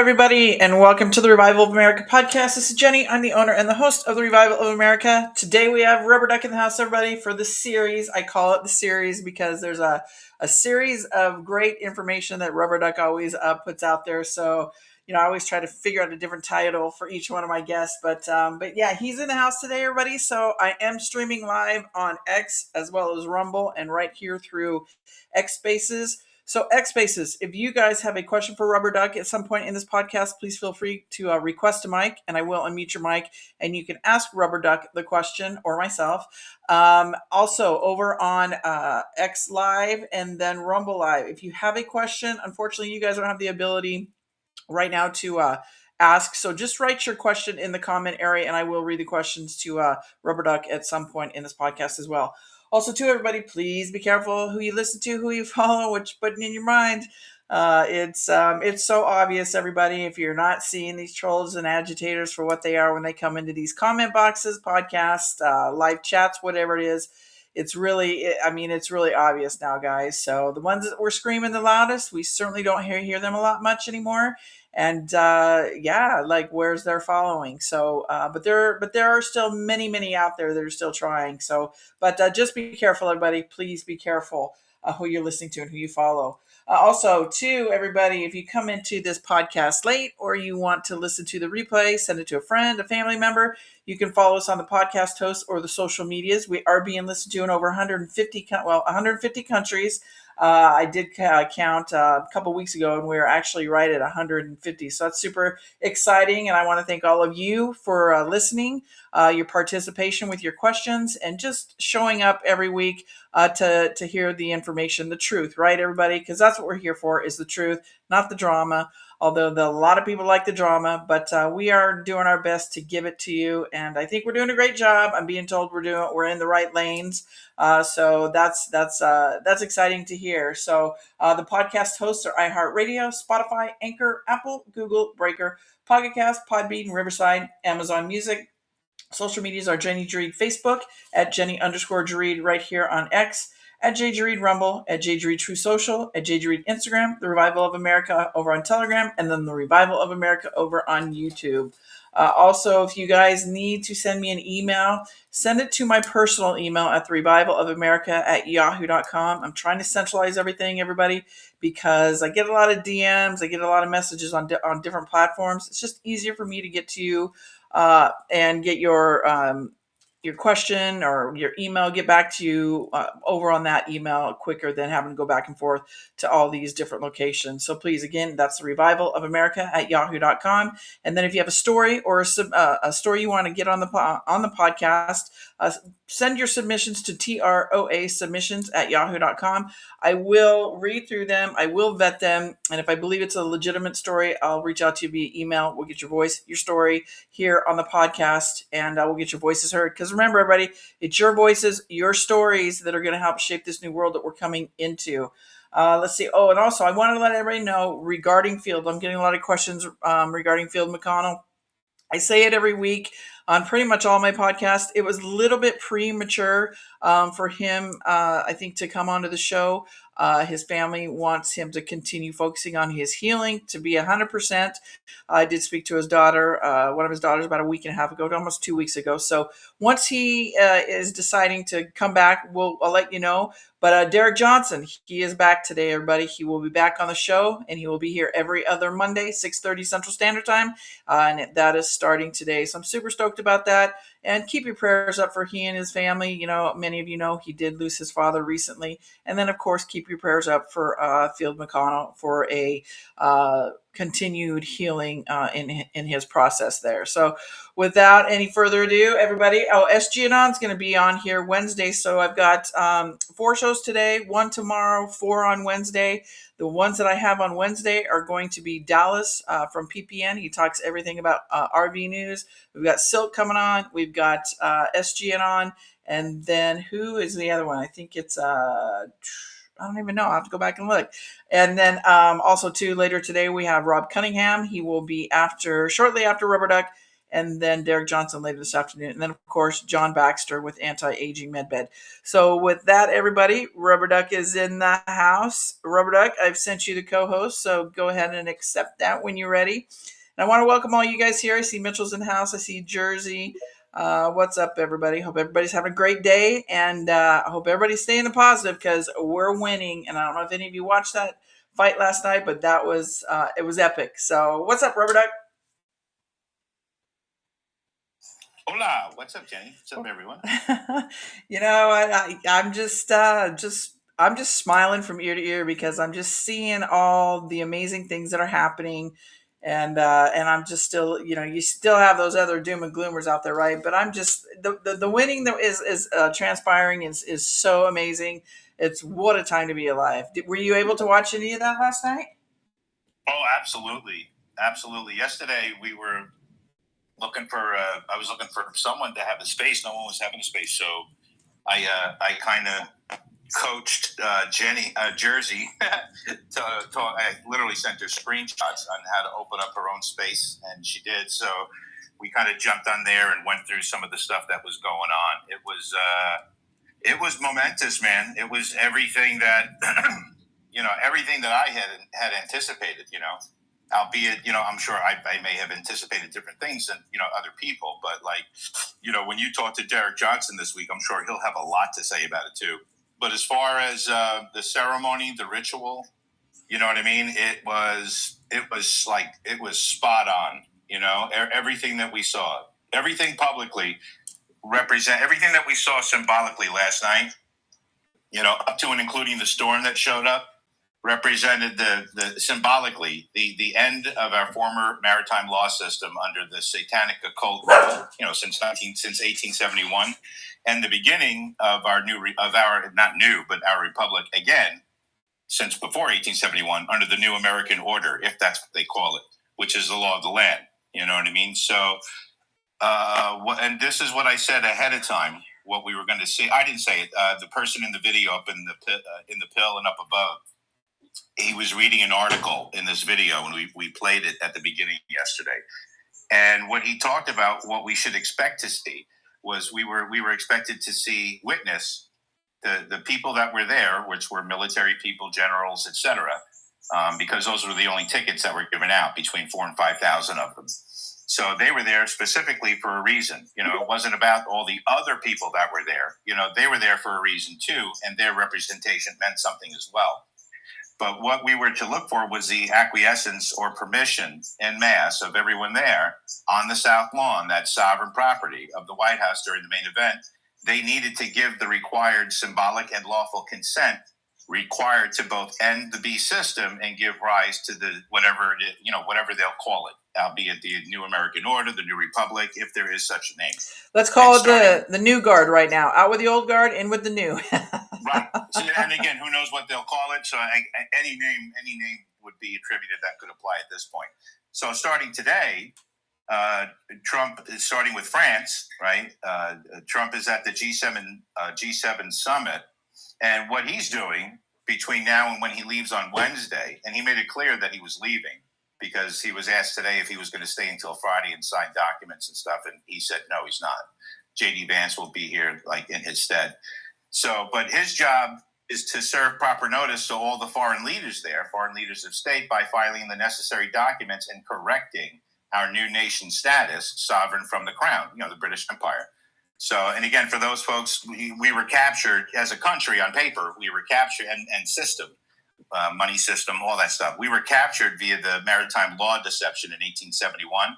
everybody, and welcome to the Revival of America podcast. This is Jenny. I'm the owner and the host of the Revival of America. Today we have Rubberduck in the house, everybody, for the series. I call it the series because there's a series of great information that Rubberduck always puts out there. So, I always try to figure out a different title for each one of my guests. But yeah, he's in the house today, everybody. So I am streaming live on X as well as Rumble and right here through X Spaces. So X Spaces, if you guys have a question for Rubberduck at some point in this podcast, please feel free to request a mic and I will unmute your mic and you can ask Rubberduck the question or myself. Also over on X Live and then Rumble Live. If you have a question, unfortunately you guys don't have the ability right now to ask. So just write your question in the comment area and I will read the questions to Rubberduck at some point in this podcast as well. Also, to everybody, please be careful who you listen to, who you follow, what you're putting in your mind. It's so obvious, everybody, if you're not seeing these trolls and agitators for what they are when they come into these comment boxes, podcasts, live chats, whatever it is. It's really obvious now, guys. So the ones that were screaming the loudest, we certainly don't hear them much anymore. And where's their following? So, but there are still many out there that are still trying. So, but just be careful, everybody. Please be careful who you're listening to and who you follow. Also, to everybody, if you come into this podcast late or you want to listen to the replay, send it to a friend, a family member. You can follow us on the podcast host or the social medias. We are being listened to in over 150 countries. I did count a couple weeks ago, and we were actually right at 150. So that's super exciting, and I want to thank all of you for listening, your participation with your questions, and just showing up every week to hear the information, the truth, right, everybody? Because that's what we're here for, is the truth, not the drama. Although a lot of people like the drama, but we are doing our best to give it to you, and I think we're doing a great job. I'm being told we're in the right lanes, so that's exciting to hear. So the podcast hosts are iHeartRadio, Spotify, Anchor, Apple, Google, Breaker, POCKETCAST, PODBEAN, Riverside, Amazon Music. Social medias are Jenny JERREAD Facebook at Jenny_JERREAD right here on X, at JJERREAD Rumble, at JJERREAD True Social, at JJERREAD Instagram, The Revival of America over on Telegram, and then The Revival of America over on YouTube. Also, if you guys need to send me an email, send it to my personal email at therevivalofamerica@yahoo.com. I'm trying to centralize everything, everybody, because I get a lot of DMs, I get a lot of messages on different platforms. It's just easier for me to get to you and get your question or your email, get back to you over on that email quicker than having to go back and forth to all these different locations. So please, again, that's the Revival of America at yahoo.com. And then if you have a story or a story you want to get on the podcast, send your submissions to troasubmissions@yahoo.com. I will read through them. I will vet them. And if I believe it's a legitimate story, I'll reach out to you via email. We'll get your voice, your story here on the podcast, and we'll get your voices heard. Because remember, everybody, it's your voices, your stories that are going to help shape this new world that we're coming into. Let's see. Oh, and also I want to let everybody know regarding Field. I'm getting a lot of questions regarding Field McConnell. I say it every week on pretty much all my podcasts. It was a little bit premature for him, I think, to come onto the show. His family wants him to continue focusing on his healing, to be 100%. I did speak to his daughter, one of his daughters, about a week and a half ago, almost 2 weeks ago. So once he is deciding to come back, I'll let you know. But Derek Johnson, he is back today, everybody. He will be back on the show, and he will be here every other Monday, 6:30 Central Standard Time, and that is starting today. So I'm super stoked about that. And keep your prayers up for he and his family. You know, many of you know he did lose his father recently. And then, of course, keep your prayers up for Field McConnell for a continued healing in his process there. So without any further ado, everybody, SG Anon is going to be on here Wednesday. So I've got 4 shows today, 1 tomorrow, 4 on Wednesday. The ones that I have on Wednesday are going to be Dallas from PPN. He talks everything about RV news. We've got Silk coming on. We've got SGN on. And then who is the other one? I think it's, I don't even know. I'll have to go back and look. And then also, too, later today, we have Rob Cunningham. He will be shortly after Rubberduck. and then Derek Johnson later this afternoon, and then of course John Baxter with Anti-Aging MedBed. So with that, everybody, Rubberduck is in the house. Rubberduck, I've sent you the co-host, so go ahead and accept that when you're ready. And I want to welcome all you guys here. I see Mitchell's in the house. I see Jersey. What's up, everybody? Hope everybody's having a great day, and I hope everybody's staying positive because we're winning. And I don't know if any of you watched that fight last night, but that was it was epic. So, what's up, Rubberduck? Hola, what's up, Jenny? What's up, everyone? I'm just smiling from ear to ear because I'm just seeing all the amazing things that are happening, and I'm just still, you still have those other doom and gloomers out there, right? But I'm just the winning that is transpiring is so amazing. It's what a time to be alive. Were you able to watch any of that last night? Oh, absolutely, absolutely. Yesterday we were looking for. I was looking for someone to have a space. No one was having a space, so I kind of coached Jenny Jersey I literally sent her screenshots on how to open up her own space, and she did. So we kind of jumped on there and went through some of the stuff that was going on. It was momentous, man. It was everything that everything that I had anticipated. Albeit, I'm sure I may have anticipated different things than other people, but when you talk to Derek Johnson this week, I'm sure he'll have a lot to say about it too. But as far as the ceremony, the ritual, you know what I mean? It was spot on. Everything that we saw, everything publicly represent everything that we saw symbolically last night. Up to and including the storm that showed up, represented the symbolically the end of our former maritime law system under the satanic occult rule, since 1871, and the beginning of our our republic again since before 1871 under the new American order, if that's what they call it, which is the law of the land. You know what I mean? So, and this is what I said ahead of time. What we were going to see, I didn't say it. The person in the video up in the pill and up above, he was reading an article in this video, and we played it at the beginning yesterday. And what he talked about, what we should expect to see, was we were expected to witness the people that were there, which were military people, generals, etc., because those were the only tickets that were given out, between 4,000 and 5,000 of them. So they were there specifically for a reason. It wasn't about all the other people that were there. They were there for a reason too, and their representation meant something as well. But what we were to look for was the acquiescence or permission en masse of everyone there on the South Lawn, that sovereign property of the White House during the main event. They needed to give the required symbolic and lawful consent required to both end the beast system and give rise to the whatever they'll call it, albeit the new American order, the new republic, if there is such a name. Let's call it the new guard right now. Out with the old guard, in with the new. Right. So, and again, who knows what they'll call it? So any name would be attributed that could apply at this point. So starting today, Trump is starting with France, right? Trump is at the G7 summit. And what he's doing between now and when he leaves on Wednesday, and he made it clear that he was leaving because he was asked today if he was going to stay until Friday and sign documents and stuff. And he said, no, he's not. J.D. Vance will be here in his stead. So, but his job is to serve proper notice to all the foreign leaders of state, by filing the necessary documents and correcting our new nation status, sovereign from the crown, the British Empire. So, and again, for those folks, we were captured as a country on paper. We were captured and system, money system, all that stuff. We were captured via the maritime law deception in 1871.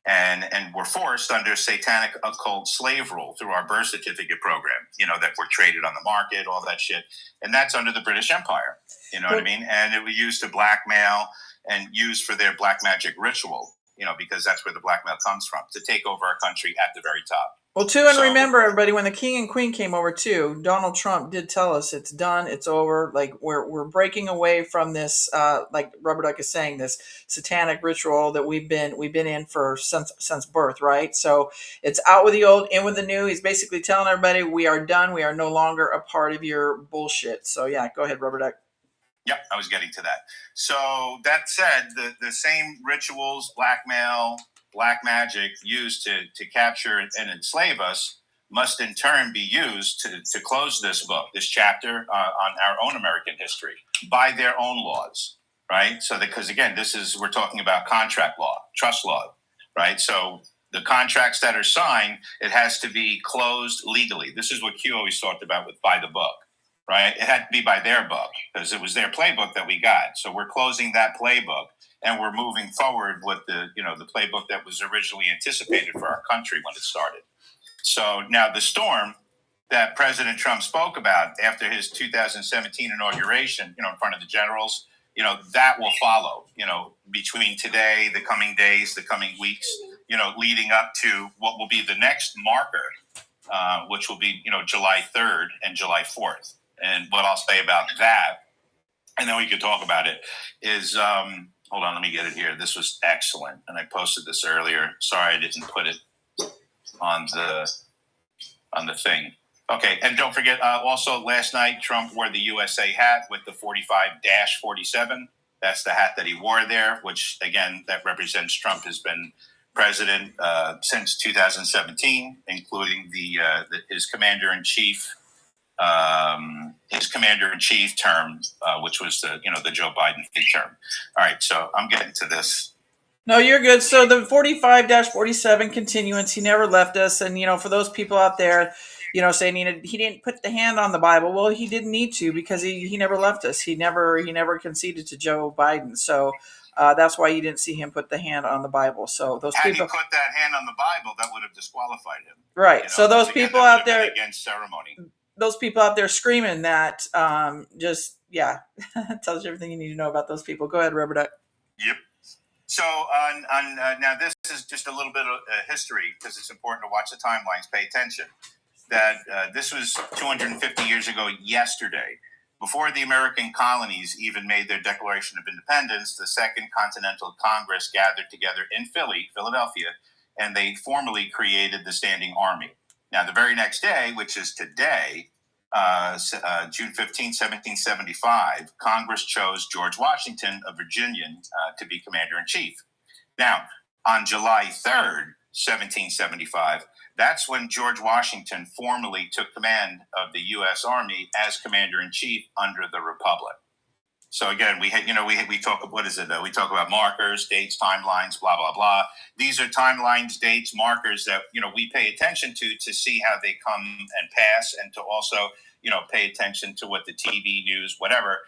And were forced under satanic occult slave rule through our birth certificate program, that were traded on the market, all that shit. And that's under the British Empire, what I mean? And it was used to blackmail and used for their black magic ritual, because that's where the blackmail comes from, to take over our country at the very top. Well, too, and remember, everybody, when the king and queen came over too, Donald Trump did tell us it's done, it's over. Like we're breaking away from this, like Rubberduck is saying, this satanic ritual that we've been in for since birth, right? So it's out with the old, in with the new. He's basically telling everybody we are done. We are no longer a part of your bullshit. So yeah, go ahead, Rubberduck. Yep, I was getting to that. So that said, the same rituals, blackmail, black magic used to capture and enslave us must in turn be used to close this book, this chapter on our own American history by their own laws, right? So because again, we're talking about contract law, trust law, right? So the contracts that are signed, it has to be closed legally. This is what Q always talked about with by the book, right? It had to be by their book because it was their playbook that we got. So we're closing that playbook and we're moving forward with the playbook that was originally anticipated for our country when it started. So now the storm that President Trump spoke about after his 2017 inauguration, in front of the generals, that will follow, between today, the coming days, the coming weeks, leading up to what will be the next marker, which will be, July 3rd and July 4th. And what I'll say about that, and then we could talk about it, is, hold on, let me get it here. This was excellent. And I posted this earlier. Sorry, I didn't put it on the thing. Okay, and don't forget, also last night, Trump wore the USA hat with the 45-47. That's the hat that he wore there, which, again, that represents Trump has been president since 2017, including his commander-in-chief term, which was the Joe Biden term. All right, so I'm getting to this. No, you're good. So the 45-47 continuance, he never left us. And, for those people out there, saying he didn't put the hand on the Bible. Well, he didn't need to because he never left us. He never conceded to Joe Biden. So that's why you didn't see him put the hand on the Bible. So those Had people he put that hand on the Bible, that would have disqualified him. Right. So those people out there against ceremony. Those people out there screaming that tells you everything you need to know about those people. Go ahead, Rubberduck. Yep. So now this is just a little bit of history because it's important to watch the timelines, pay attention. That this was 250 years ago yesterday. Before the American colonies even made their Declaration of Independence, the Second Continental Congress gathered together in Philadelphia, and they formally created the Standing Army. Now, the very next day, which is today, June 15, 1775, Congress chose George Washington, a Virginian, to be commander-in-chief. Now, on July 3rd, 1775, that's when George Washington formally took command of the U.S. Army as commander-in-chief under the Republic. So again, we talk, what is it? We talk about markers, dates, timelines, blah, blah, blah. These are timelines, dates, markers that, we pay attention to see how they come and pass, and to also, pay attention to what the TV news, whatever,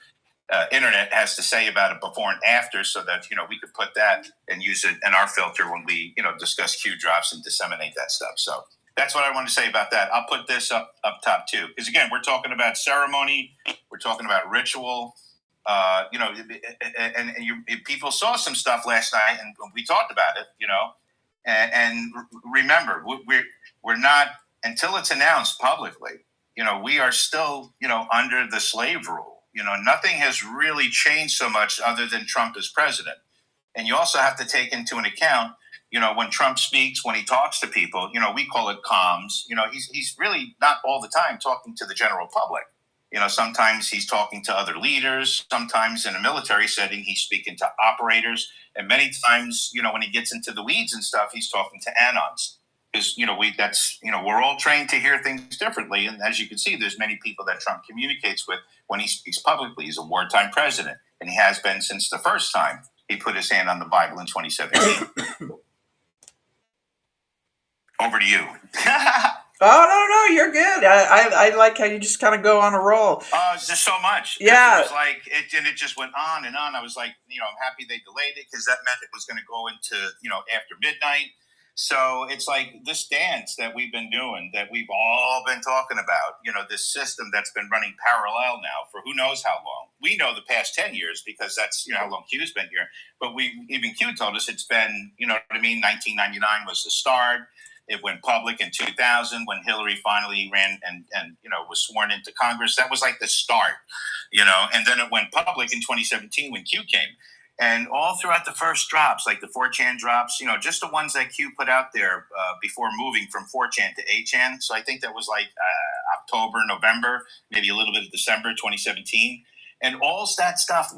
internet has to say about it before and after, so that, we could put that and use it in our filter when we, discuss Q drops and disseminate that stuff. So that's what I want to say about that. I'll put this up top too. Because again, we're talking about ceremony. We're talking about ritual. People saw some stuff last night, and we talked about it. And remember, we're not, until it's announced publicly. We are still, under the slave rule. Nothing has really changed so much other than Trump as president. And you also have to take into an account, when Trump speaks, when he talks to people, we call it comms. He's really not all the time talking to the general public. Sometimes he's talking to other leaders. Sometimes in a military setting, he's speaking to operators. And many times, when he gets into the weeds and stuff, he's talking to anons. Because, we're all trained to hear things differently. And as you can see, there's many people that Trump communicates with when he speaks publicly. He's a wartime president, and he has been since the first time he put his hand on the Bible in 2017. Over to you. Oh, no, you're good. I like how you just kind of go on a roll. It's just so much. Yeah. It was like, it just went on and on. I was like, I'm happy they delayed it because that meant it was going to go into, after midnight. So it's like this dance that we've been doing, that we've all been talking about, this system that's been running parallel now for who knows how long. We know the past 10 years because that's, how long Q's been here. But even Q told us it's been, 1999 was the start. It went public in 2000 when Hillary finally ran and was sworn into Congress. That was like the start, and then it went public in 2017 when Q came. And all throughout the first drops, like the 4chan drops, just the ones that Q put out there before moving from 4chan to 8chan. So I think that was like October, November, maybe a little bit of December 2017. And all that stuff it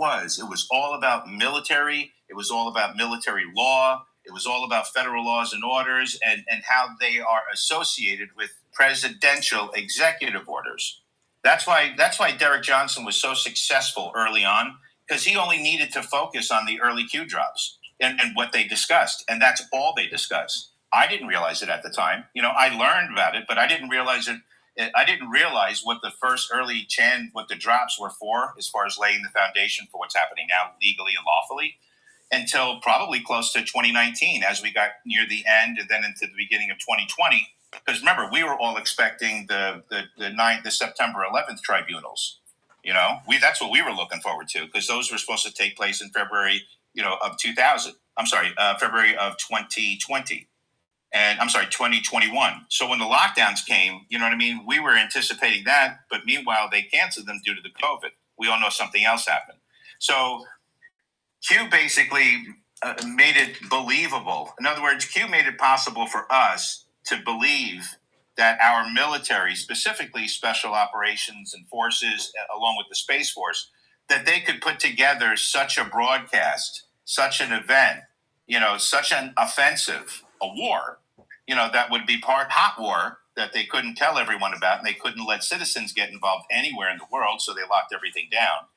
was all about military. It was all about military law. It was all about federal laws and orders and how they are associated with presidential executive orders. That's why Derek Johnson was so successful early on, because he only needed to focus on the early Q drops and what they discussed. And that's all they discussed. I didn't realize it at the time. I learned about it, but I didn't realize it. I didn't realize what the first early what the drops were for, as far as laying the foundation for what's happening now legally and lawfully, until probably close to 2019, as we got near the end and then into the beginning of 2020. Because remember, we were all expecting the September 11th tribunals. That's what we were looking forward to, because those were supposed to take place in February, of 2000. I'm sorry, February of 2020. And I'm sorry, 2021. So when the lockdowns came, we were anticipating that, but meanwhile, they canceled them due to the COVID. We all know something else happened. So Q basically made it believable. In other words, Q made it possible for us to believe that our military, specifically special operations and forces, along with the Space Force, that they could put together such a broadcast, such an event, such an offensive, a war, that would be part hot war that they couldn't tell everyone about, and they couldn't let citizens get involved anywhere in the world, so they locked everything down.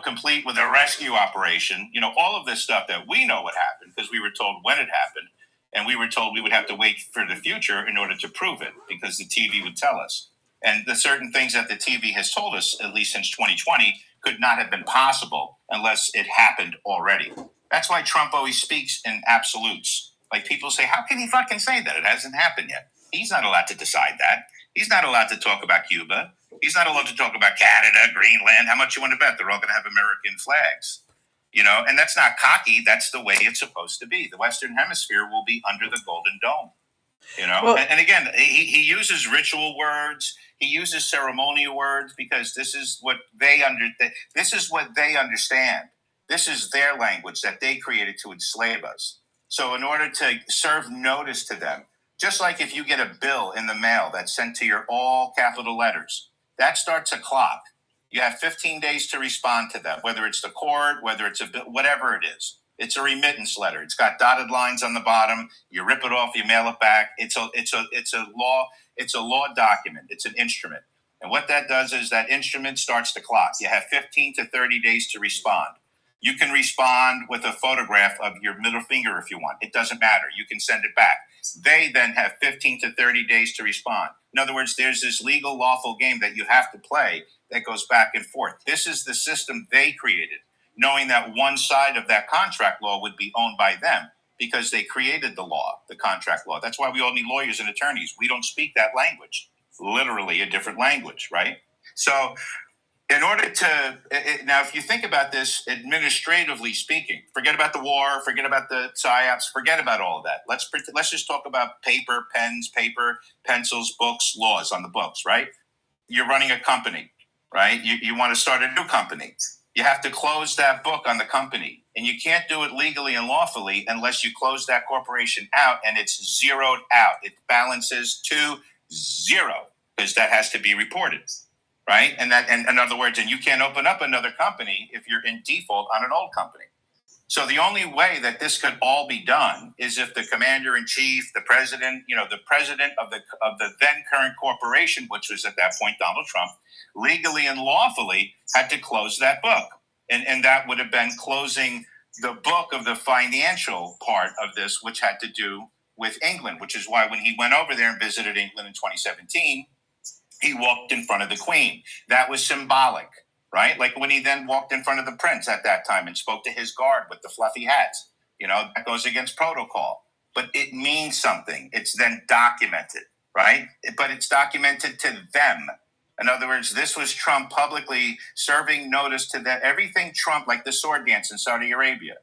Complete with a rescue operation, all of this stuff that we know what happened, because we were told when it happened, and we were told we would have to wait for the future in order to prove it, because the TV would tell us. And the certain things that the TV has told us, at least since 2020, could not have been possible unless it happened already. That's why Trump always speaks in absolutes. Like, people say, how can he fucking say that? It hasn't happened yet. He's not allowed to decide that. He's not allowed to talk about Cuba. He's not allowed to talk about Canada, Greenland. How much you want to bet they're all going to have American flags? And that's not cocky. That's the way it's supposed to be. The Western Hemisphere will be under the Golden Dome. Well, and again, he uses ritual words. He uses ceremonial words, because this is what they This is what they understand. This is their language that they created to enslave us. So in order to serve notice to them, just like if you get a bill in the mail that's sent to your all capital letters, that starts a clock. You have 15 days to respond to that, whether it's the court, whether it's a bill, whatever it is. It's a remittance letter. It's got dotted lines on the bottom. You rip it off, you mail it back. It's a law document. It's an instrument. And what that does is that instrument starts the clock. You have 15 to 30 days to respond. You can respond with a photograph of your middle finger if you want. It doesn't matter. You can send it back. They then have 15 to 30 days to respond. In other words, there's this legal, lawful game that you have to play that goes back and forth. This is the system they created, knowing that one side of that contract law would be owned by them, because they created the law, the contract law. That's why we all need lawyers and attorneys. We don't speak that language, literally a different language, right? So in order to, now, if you think about this administratively speaking, forget about the war, forget about the psyops, forget about all of that. Let's just talk about paper, pens, paper, pencils, books, laws on the books, right? You're running a company, right? You want to start a new company. You have to close that book on the company, and you can't do it legally and lawfully unless you close that corporation out and it's zeroed out. It balances to zero, because that has to be reported. Right? And in other words, and you can't open up another company if you're in default on an old company. So the only way that this could all be done is if the commander in chief, the president, the president of the then current corporation, which was at that point Donald Trump, legally and lawfully had to close that book. And that would have been closing the book of the financial part of this, which had to do with England, which is why when he went over there and visited England in 2017, he walked in front of the Queen. That was symbolic, right? Like when he then walked in front of the Prince at that time and spoke to his guard with the fluffy hats. That goes against protocol. But it means something. It's then documented, right? But it's documented to them. In other words, this was Trump publicly serving notice to them. Everything Trump, like the sword dance in Saudi Arabia.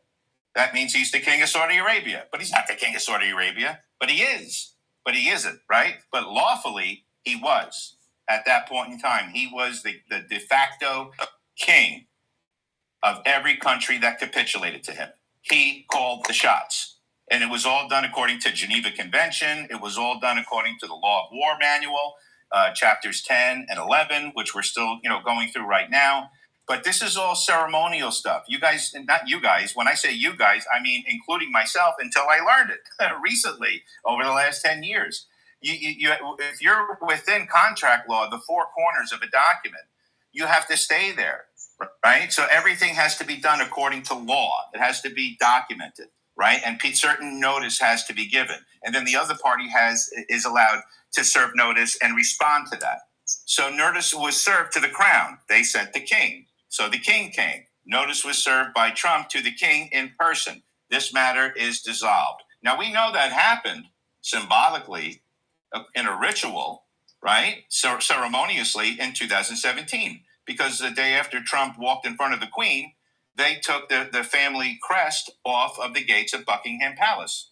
That means he's the king of Saudi Arabia. But he's not the king of Saudi Arabia. But he is. But he isn't, right? But lawfully, he was. At that point in time, he was the de facto king of every country that capitulated to him. He called the shots. And it was all done according to Geneva Convention. It was all done according to the Law of War Manual, chapters 10 and 11, which we're still going through right now. But this is all ceremonial stuff. You guys, not you guys, when I say you guys, I mean including myself until I learned it recently over the last 10 years. If you're within contract law, the four corners of a document, you have to stay there, right? So everything has to be done according to law. It has to be documented, right? And certain notice has to be given. And then the other party is allowed to serve notice and respond to that. So notice was served to the crown. They sent the king. So the king came. Notice was served by Trump to the king in person. This matter is dissolved. Now, we know that happened symbolically in a ritual, right? So ceremoniously in 2017, because the day after Trump walked in front of the queen, they took the family crest off of the gates of Buckingham Palace.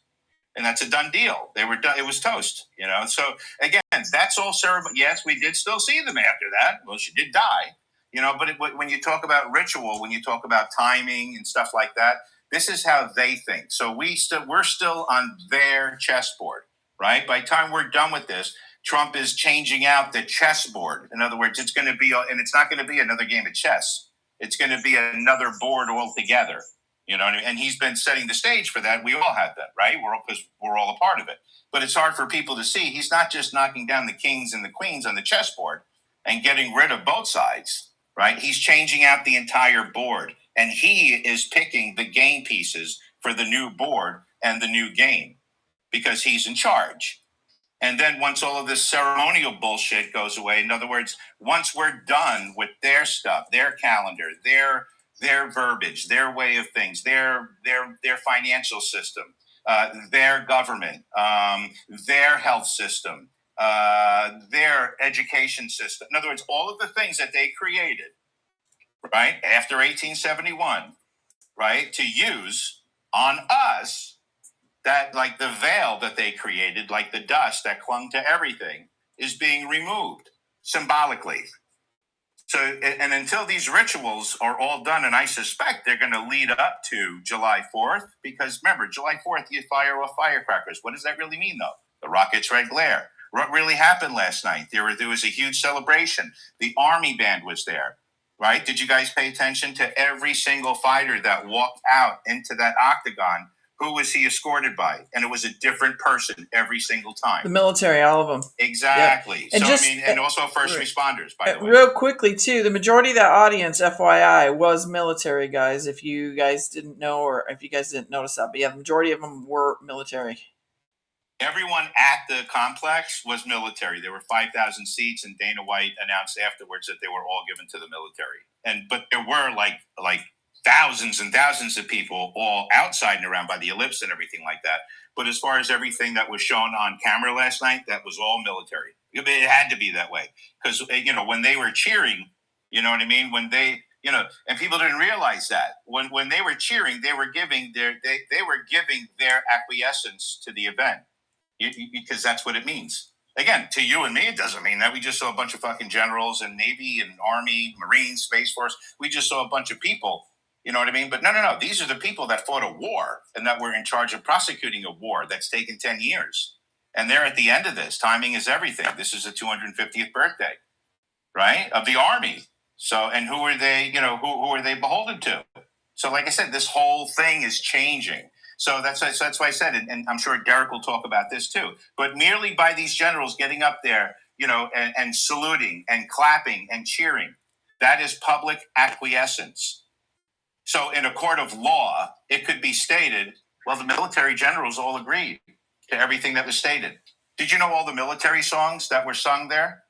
And that's a done deal. They were done. It was toast, you know. So again, that's all ceremony. Yes, we did still see them after that. Well, she did die, you know. But when you talk about ritual, when you talk about timing and stuff like that, this is how they think. So we're still on their chessboard, right? By the time we're done with this, Trump is changing out the chessboard. In other words, it's going to be, and it's not going to be another game of chess. It's going to be another board altogether. You know what I mean? And he's been setting the stage for that. We all have that, right? We're all a part of it. But it's hard for people to see. He's not just knocking down the kings and the queens on the chessboard and getting rid of both sides, right? He's changing out the entire board. And he is picking the game pieces for the new board and the new game because he's in charge. And then once all of this ceremonial bullshit goes away, in other words, once we're done with their stuff, their calendar, their verbiage, their way of things, their financial system, their government, their health system, their education system. In other words, all of the things that they created, right, after 1871, right, to use on us, that like the veil that they created, like the dust that clung to everything, is being removed symbolically. So, and until these rituals are all done, and I suspect they're going to lead up to July 4th, because remember, July 4th, you fire off firecrackers. What does that really mean, though? The rockets' red glare. What really happened last night? There was a huge celebration. The Army band was there, right? Did you guys pay attention to every single fighter that walked out into that octagon? Who was he escorted by? And it was a different person every single time. The military, all of them. Exactly. Yep. And also first responders, by the way. Real quickly, too, the majority of that audience, FYI, was military, guys, if you guys didn't know or if you guys didn't notice that. But yeah, the majority of them were military. Everyone at the complex was military. There were 5,000 seats, and Dana White announced afterwards that they were all given to the military. But there were like thousands and thousands of people all outside and around by the ellipse and everything like that. But as far as everything that was shown on camera last night, that was all military. It had to be that way because, you know, when they were cheering, you know what I mean? When they, you know, and people didn't realize that when they were cheering, they were giving their acquiescence to the event because that's what it means. Again, to you and me, it doesn't mean that. We just saw a bunch of fucking generals and Navy and Army, Marines, Space Force. We just saw a bunch of people. You know what I mean? But no. These are the people that fought a war and that were in charge of prosecuting a war that's taken 10 years. And they're at the end of this. Timing is everything. This is the 250th birthday, right, of the Army. So, and who are they, you know, who are they beholden to? So, like I said, this whole thing is changing. So that's why I said it. And I'm sure Derek will talk about this too. But merely by these generals getting up there, you know, and saluting and clapping and cheering, that is public acquiescence. So in a court of law, it could be stated, well, the military generals all agreed to everything that was stated. Did you know all the military songs that were sung there?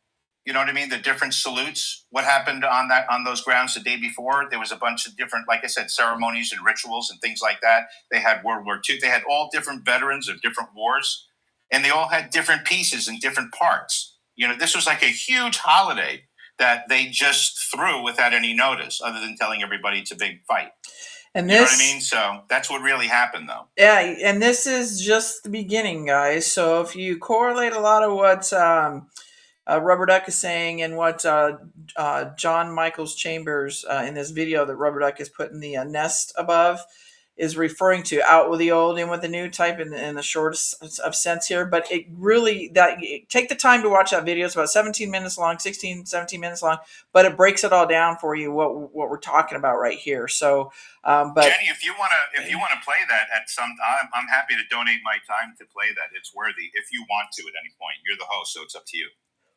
You know what I mean? The different salutes. What happened on those grounds the day before? There was a bunch of different, like I said, ceremonies and rituals and things like that. They had World War II. They had all different veterans of different wars, and they all had different pieces and different parts. You know, this was like a huge holiday that they just threw without any notice, other than telling everybody it's a big fight. And you know what I mean? So that's what really happened, though. Yeah, and this is just the beginning, guys. So if you correlate a lot of what Rubberduck is saying and what John Michaels Chambers in this video that Rubberduck is putting the nest above, is referring to, out with the old, in with the new, type in the shortest of sense here. But it really, that, take the time to watch that video. It's about 17 minutes long, 16, 17 minutes long, but it breaks it all down for you, what we're talking about right here. So, but Jenny, if you wanna play that at some, I'm happy to donate my time to play that. It's worthy. If you want to at any point, you're the host, so it's up to you.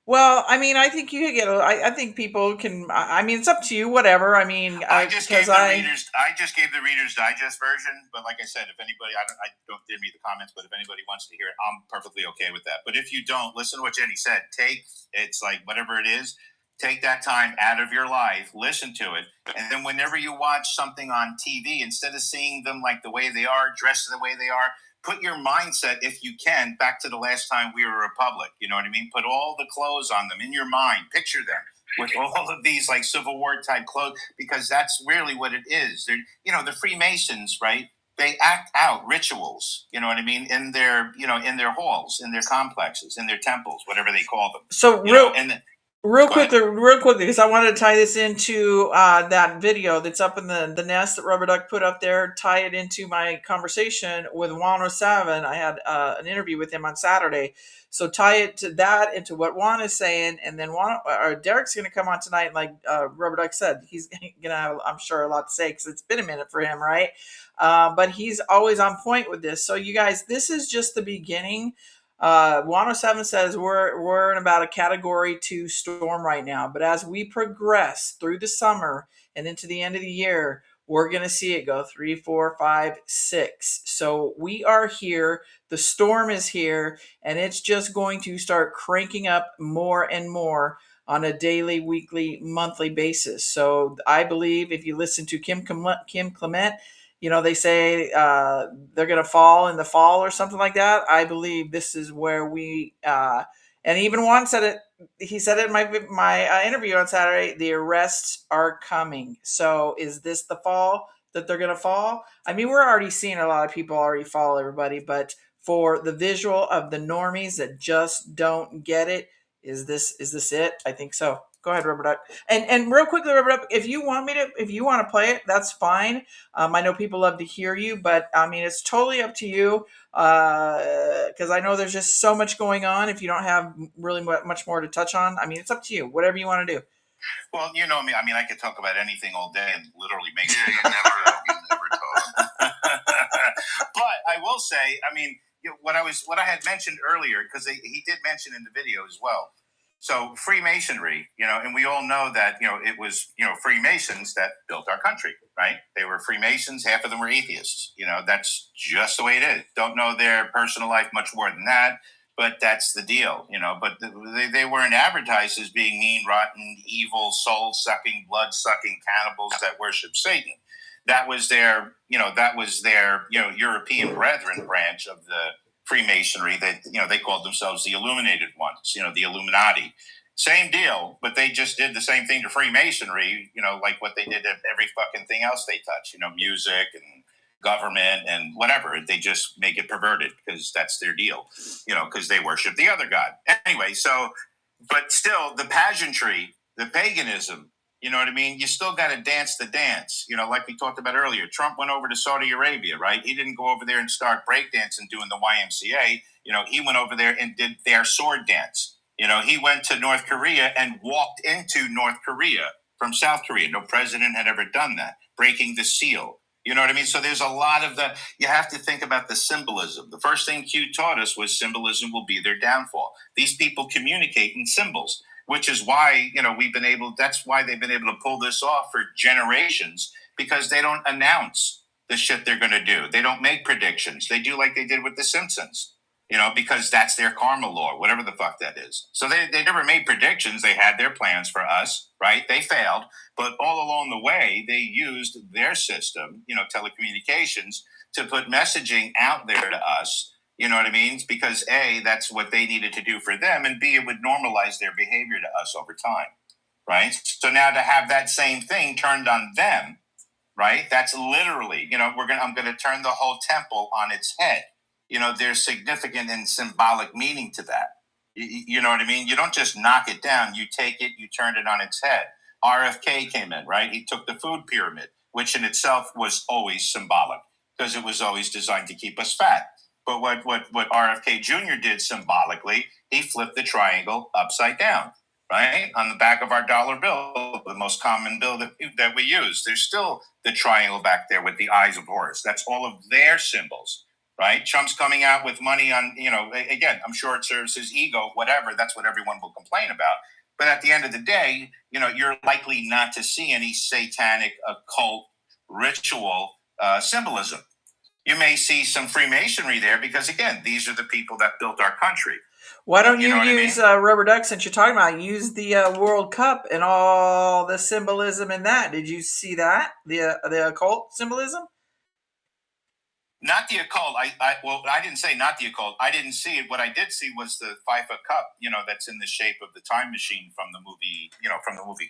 well, I mean, I think you could get. I think people can. I mean, it's up to you. Whatever. I mean, I just gave because the Reader's Digest version. But like I said, if anybody, I don't didn't read the comments, but if anybody wants to hear it, I'm perfectly okay with that. But if you don't, listen to what Jenny said. It's like whatever it is. Take that time out of your life, listen to it, and then whenever you watch something on TV, instead of seeing them like the way they are, dressed the way they are, put your mindset, if you can, back to the last time we were a republic. You know what I mean? Put all the clothes on them in your mind. Picture them with all of these like Civil War type clothes, because that's really what it is. They're, the Freemasons, right? They act out rituals, you know what I mean, in their, in their halls, in their complexes, in their temples, whatever they call them. so real quickly, because I wanted to tie this into that video that's up in the nest that Rubberduck put up there. Tie it into my conversation with 107. I had an interview with him on Saturday. So tie it to that, into what Juan is saying, and then Derek's going to come on tonight. Like Rubberduck said, he's going to have, I'm sure, a lot to say because it's been a minute for him, right? But he's always on point with this. So you guys, this is just the beginning. 107 says we're in about a category 2 storm right now, but as we progress through the summer and into the end of the year, we're going to see it go 3, 4, 5, 6. So we are here. The storm is here, and it's just going to start cranking up more and more on a daily, weekly, monthly basis. So I believe if you listen to Kim Clement, they say they're going to fall in the fall or something like that. I believe this is where and even Juan said it. He said it in my interview on Saturday. The arrests are coming. So is this the fall that they're going to fall? I mean, we're already seeing a lot of people already fall, everybody. But for the visual of the normies that just don't get it, is this it? I think so. Go ahead, Rubberduck. And real quickly, Rubberduck, if you want to play it, that's fine. I know people love to hear you, but I mean, it's totally up to you. Because I know there's just so much going on. If you don't have really much more to touch on, I mean, it's up to you. Whatever you want to do. Well, you know me. I mean, I could talk about anything all day and literally make. Yeah, you never talk. But I will say, I mean, what I had mentioned earlier, because he did mention in the video as well. So Freemasonry, and we all know that, it was, Freemasons that built our country, right? They were Freemasons. Half of them were atheists. That's just the way it is. Don't know their personal life much more than that, but that's the deal, But they weren't advertised as being mean, rotten, evil, soul-sucking, blood-sucking cannibals that worship Satan. That was their European brethren branch of the Freemasonry. That they called themselves the Illuminated Ones, the Illuminati. Same deal, but they just did the same thing to Freemasonry, like what they did to every fucking thing else they touch, music and government and whatever. They just make it perverted because that's their deal, because they worship the other god. Anyway, but still, the pageantry, the paganism, you know what I mean? You still got to dance the dance, like we talked about earlier. Trump went over to Saudi Arabia, right? He didn't go over there and start breakdancing doing the YMCA. He went over there and did their sword dance. He went to North Korea and walked into North Korea from South Korea. No president had ever done that, breaking the seal. You know what I mean? So there's a lot of you have to think about the symbolism. The first thing Q taught us was symbolism will be their downfall. These people communicate in symbols, which is why, that's why they've been able to pull this off for generations, because they don't announce the shit they're going to do. They don't make predictions. They do like they did with The Simpsons, because that's their karma law, whatever the fuck that is. So they never made predictions. They had their plans for us, right? They failed. But all along the way, they used their system, telecommunications, to put messaging out there to us. You know what I mean? Because A, that's what they needed to do for them, and B, it would normalize their behavior to us over time, right? So now to have that same thing turned on them, right? That's literally, I'm going to turn the whole temple on its head. There's significant and symbolic meaning to that. You know what I mean? You don't just knock it down. You take it, you turn it on its head. RFK came in, right? He took the food pyramid, which in itself was always symbolic. because it was always designed to keep us fat. But what RFK Jr. did symbolically, he flipped the triangle upside down, right? On the back of our dollar bill, the most common bill that we use. There's still the triangle back there with the eyes of Horus. That's all of their symbols, right? Trump's coming out with money on, again, I'm sure it serves his ego, whatever. That's what everyone will complain about. But at the end of the day, you're likely not to see any satanic occult ritual symbolism. You may see some Freemasonry there because, again, these are the people that built our country. Why don't you use Rubberduck, since you're talking about it? Use the World Cup and all the symbolism in that. Did you see that? The occult symbolism? Not the occult. I didn't say not the occult. I didn't see it. What I did see was the FIFA Cup, that's in the shape of the time machine from the movie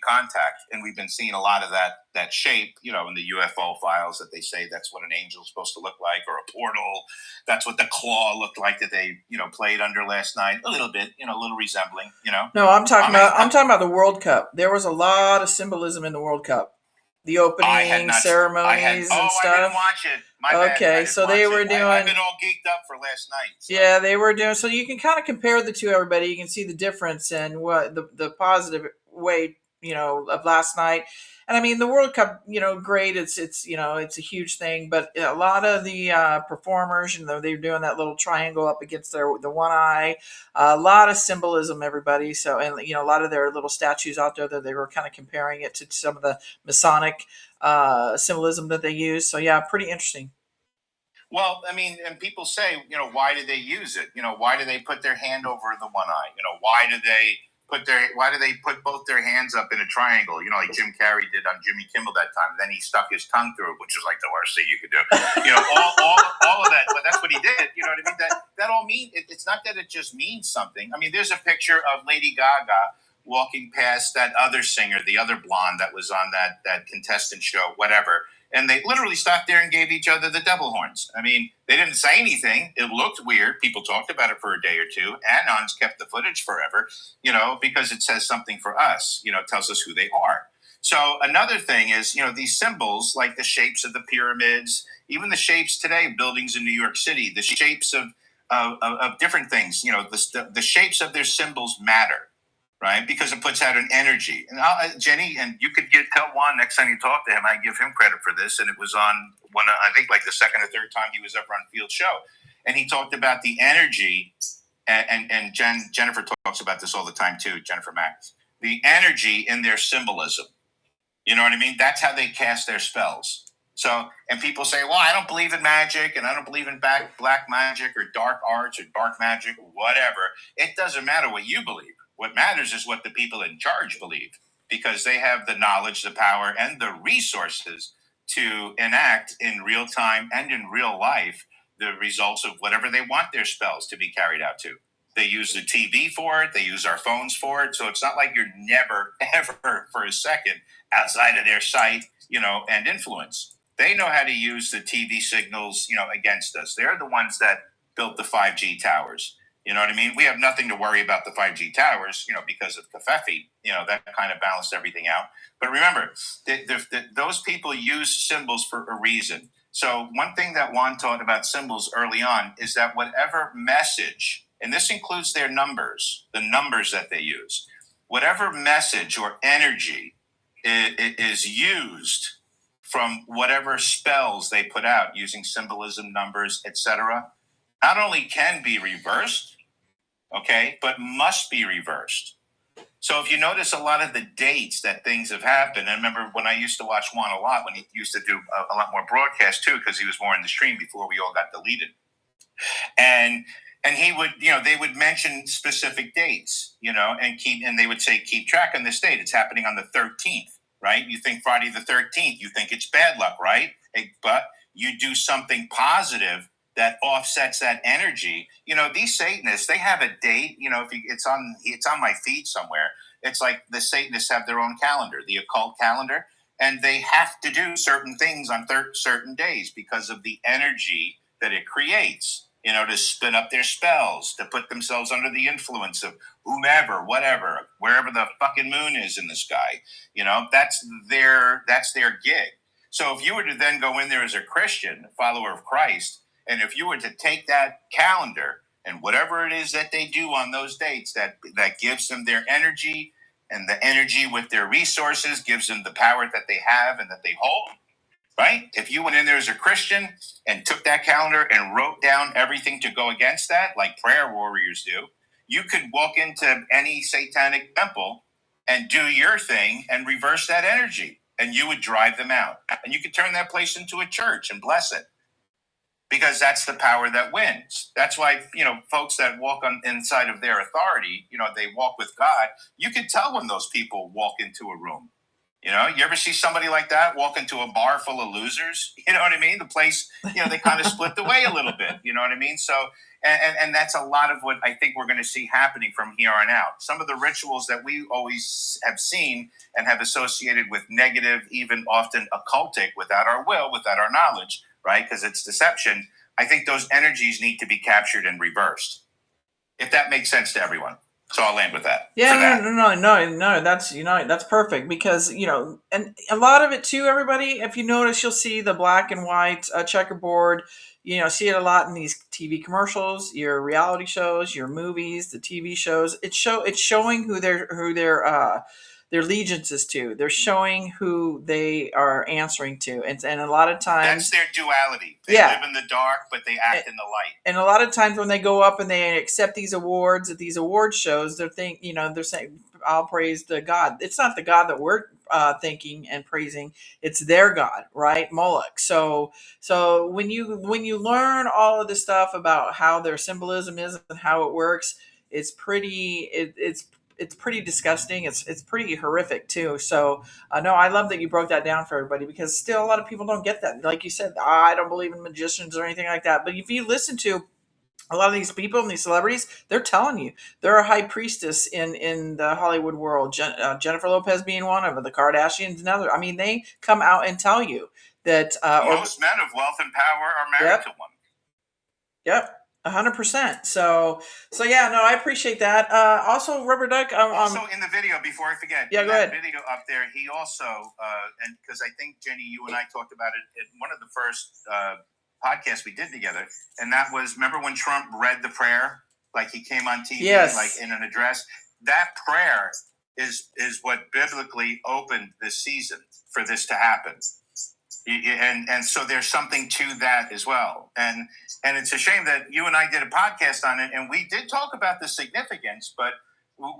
Contact. And we've been seeing a lot of that shape, in the UFO files that they say that's what an angel's supposed to look like, or a portal. That's what the claw looked like that they, played under last night. A little bit, a little resembling, No, I'm talking about the World Cup. There was a lot of symbolism in the World Cup. The opening ceremonies and stuff. I didn't watch it. Okay, so they were doing. I've been all geeked up for last night. So. Yeah, they were doing. So you can kind of compare the two. Everybody, you can see the difference and what the positive way, of last night. And I mean, the World Cup, great. It's it's a huge thing. But a lot of the performers, they're doing that little triangle up against the one eye. A lot of symbolism, everybody. So, and a lot of their little statues out there that they were kind of comparing it to some of the Masonic symbolism that they use. So, yeah, pretty interesting. Well, I mean, and people say, why do they use it? Why do they put their hand over the one eye? Why do they put both their hands up in a triangle? Like Jim Carrey did on Jimmy Kimmel that time. Then he stuck his tongue through it, which is like the worst thing you could do. All of that. But that's what he did. You know what I mean? That all means. It's not that it just means something. I mean, there's a picture of Lady Gaga walking past that other singer, the other blonde that was on that contestant show, whatever. And they literally stopped there and gave each other the devil horns. I mean, they didn't say anything. It looked weird. People talked about it for a day or two. Anon's kept the footage forever, because it says something for us, it tells us who they are. So another thing is, these symbols, like the shapes of the pyramids, even the shapes today, buildings in New York City, the shapes of different things, the shapes of their symbols matter. Right, because it puts out an energy. And Jenny, and you could tell Juan next time you talk to him, I give him credit for this. And it was on I think like the second or third time he was ever on Field Show, and he talked about the energy. And Jennifer talks about this all the time too. Jennifer Max, the energy in their symbolism. You know what I mean? That's how they cast their spells. So, and people say, well, I don't believe in magic, and I don't believe in black magic or dark arts or dark magic or whatever. It doesn't matter what you believe. What matters is what the people in charge believe, because they have the knowledge, the power, and the resources to enact in real time and in real life the results of whatever they want their spells to be carried out to. They use the TV for it. They use our phones for it. So it's not like you're never, ever for a second outside of their sight, and influence. They know how to use the TV signals, against us. They're the ones that built the 5G towers. You know what I mean? We have nothing to worry about the 5G towers, because of Covfefe. That kind of balanced everything out. But remember, those people use symbols for a reason. So one thing that Juan taught about symbols early on is that whatever message, and this includes their numbers, the numbers that they use, whatever message or energy is used from whatever spells they put out using symbolism, numbers, etc., not only can be reversed, okay, but must be reversed. So if you notice a lot of the dates that things have happened, and remember when I used to watch Juan a lot, when he used to do a lot more broadcasts too, because he was more in the stream before we all got deleted. And he would, they would mention specific dates, and they would say, keep track on this date. It's happening on the 13th, right? You think Friday the 13th, you think it's bad luck, right? But you do something positive that offsets that energy. These Satanists, they have a date. If it's on my feed somewhere. It's like the Satanists have their own calendar, the occult calendar, and they have to do certain things on certain days because of the energy that it creates. To spin up their spells, to put themselves under the influence of whomever, whatever, wherever the fucking moon is in the sky. That's their gig. So if you were to then go in there as a Christian, a follower of Christ, and if you were to take that calendar and whatever it is that they do on those dates that gives them their energy, and the energy with their resources gives them the power that they have and that they hold, right? If you went in there as a Christian and took that calendar and wrote down everything to go against that, like prayer warriors do, you could walk into any satanic temple and do your thing and reverse that energy, and you would drive them out. And you could turn that place into a church and bless it, because that's the power that wins. That's why, folks that walk on inside of their authority, they walk with God. You can tell when those people walk into a room. You ever see somebody like that walk into a bar full of losers? You know what I mean? The place, they kind of split the way a little bit. You know what I mean? So, and that's a lot of what I think we're going to see happening from here on out. Some of the rituals that we always have seen and have associated with negative, even often occultic, without our will, without our knowledge, right? Because it's deception. I think those energies need to be captured and reversed, if that makes sense to everyone. So I'll land with that. Yeah, no. That's perfect, because and a lot of it too. Everybody, if you notice, you'll see the black and white checkerboard. See it a lot in these TV commercials, your reality shows, your movies, the TV shows. It's showing who their allegiance is to. They're showing who they are answering to, and a lot of times that's their duality. They live in the dark, but they act in the light. And a lot of times when they go up and they accept these awards at these award shows, they're saying, "I'll praise the God." It's not the God that we're thinking and praising; it's their God, right, Moloch. So when you learn all of this stuff about how their symbolism is and how it works, it's pretty. It's pretty disgusting. It's pretty horrific too. So no, I love that you broke that down for everybody, because still a lot of people don't get that. Like you said, I don't believe in magicians or anything like that. But if you listen to a lot of these people and these celebrities, they're telling you they're a high priestess in the Hollywood world. Jennifer Lopez being one of them, the Kardashians another. I mean, they come out and tell you that most men of wealth and power are married to one. Yep. 100%. So yeah, no, I appreciate that. Also, Rubberduck. Also, in the video, before I forget, go ahead. Video up there, he also, and because I think Jenny, you and I talked about it in one of the first podcasts we did together, and that was, remember when Trump read the prayer, like he came on TV, like in an address. That prayer is what biblically opened the season for this to happen. And so there's something to that as well. And it's a shame that you and I did a podcast on it, and we did talk about the significance, but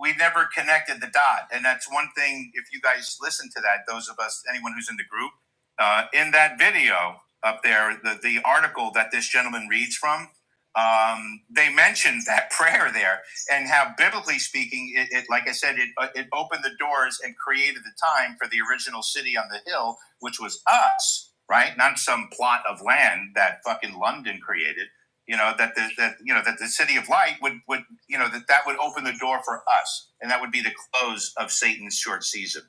we never connected the dot. And that's one thing, if you guys listen to that, those of us, anyone who's in the group, in that video up there, the article that this gentleman reads from, they mentioned that prayer there, and how biblically speaking, it like I said, it opened the doors and created the time for the original city on the hill, which was us, right? Not some plot of land that fucking London created. That the city of light would that would open the door for us, and that would be the close of Satan's short season.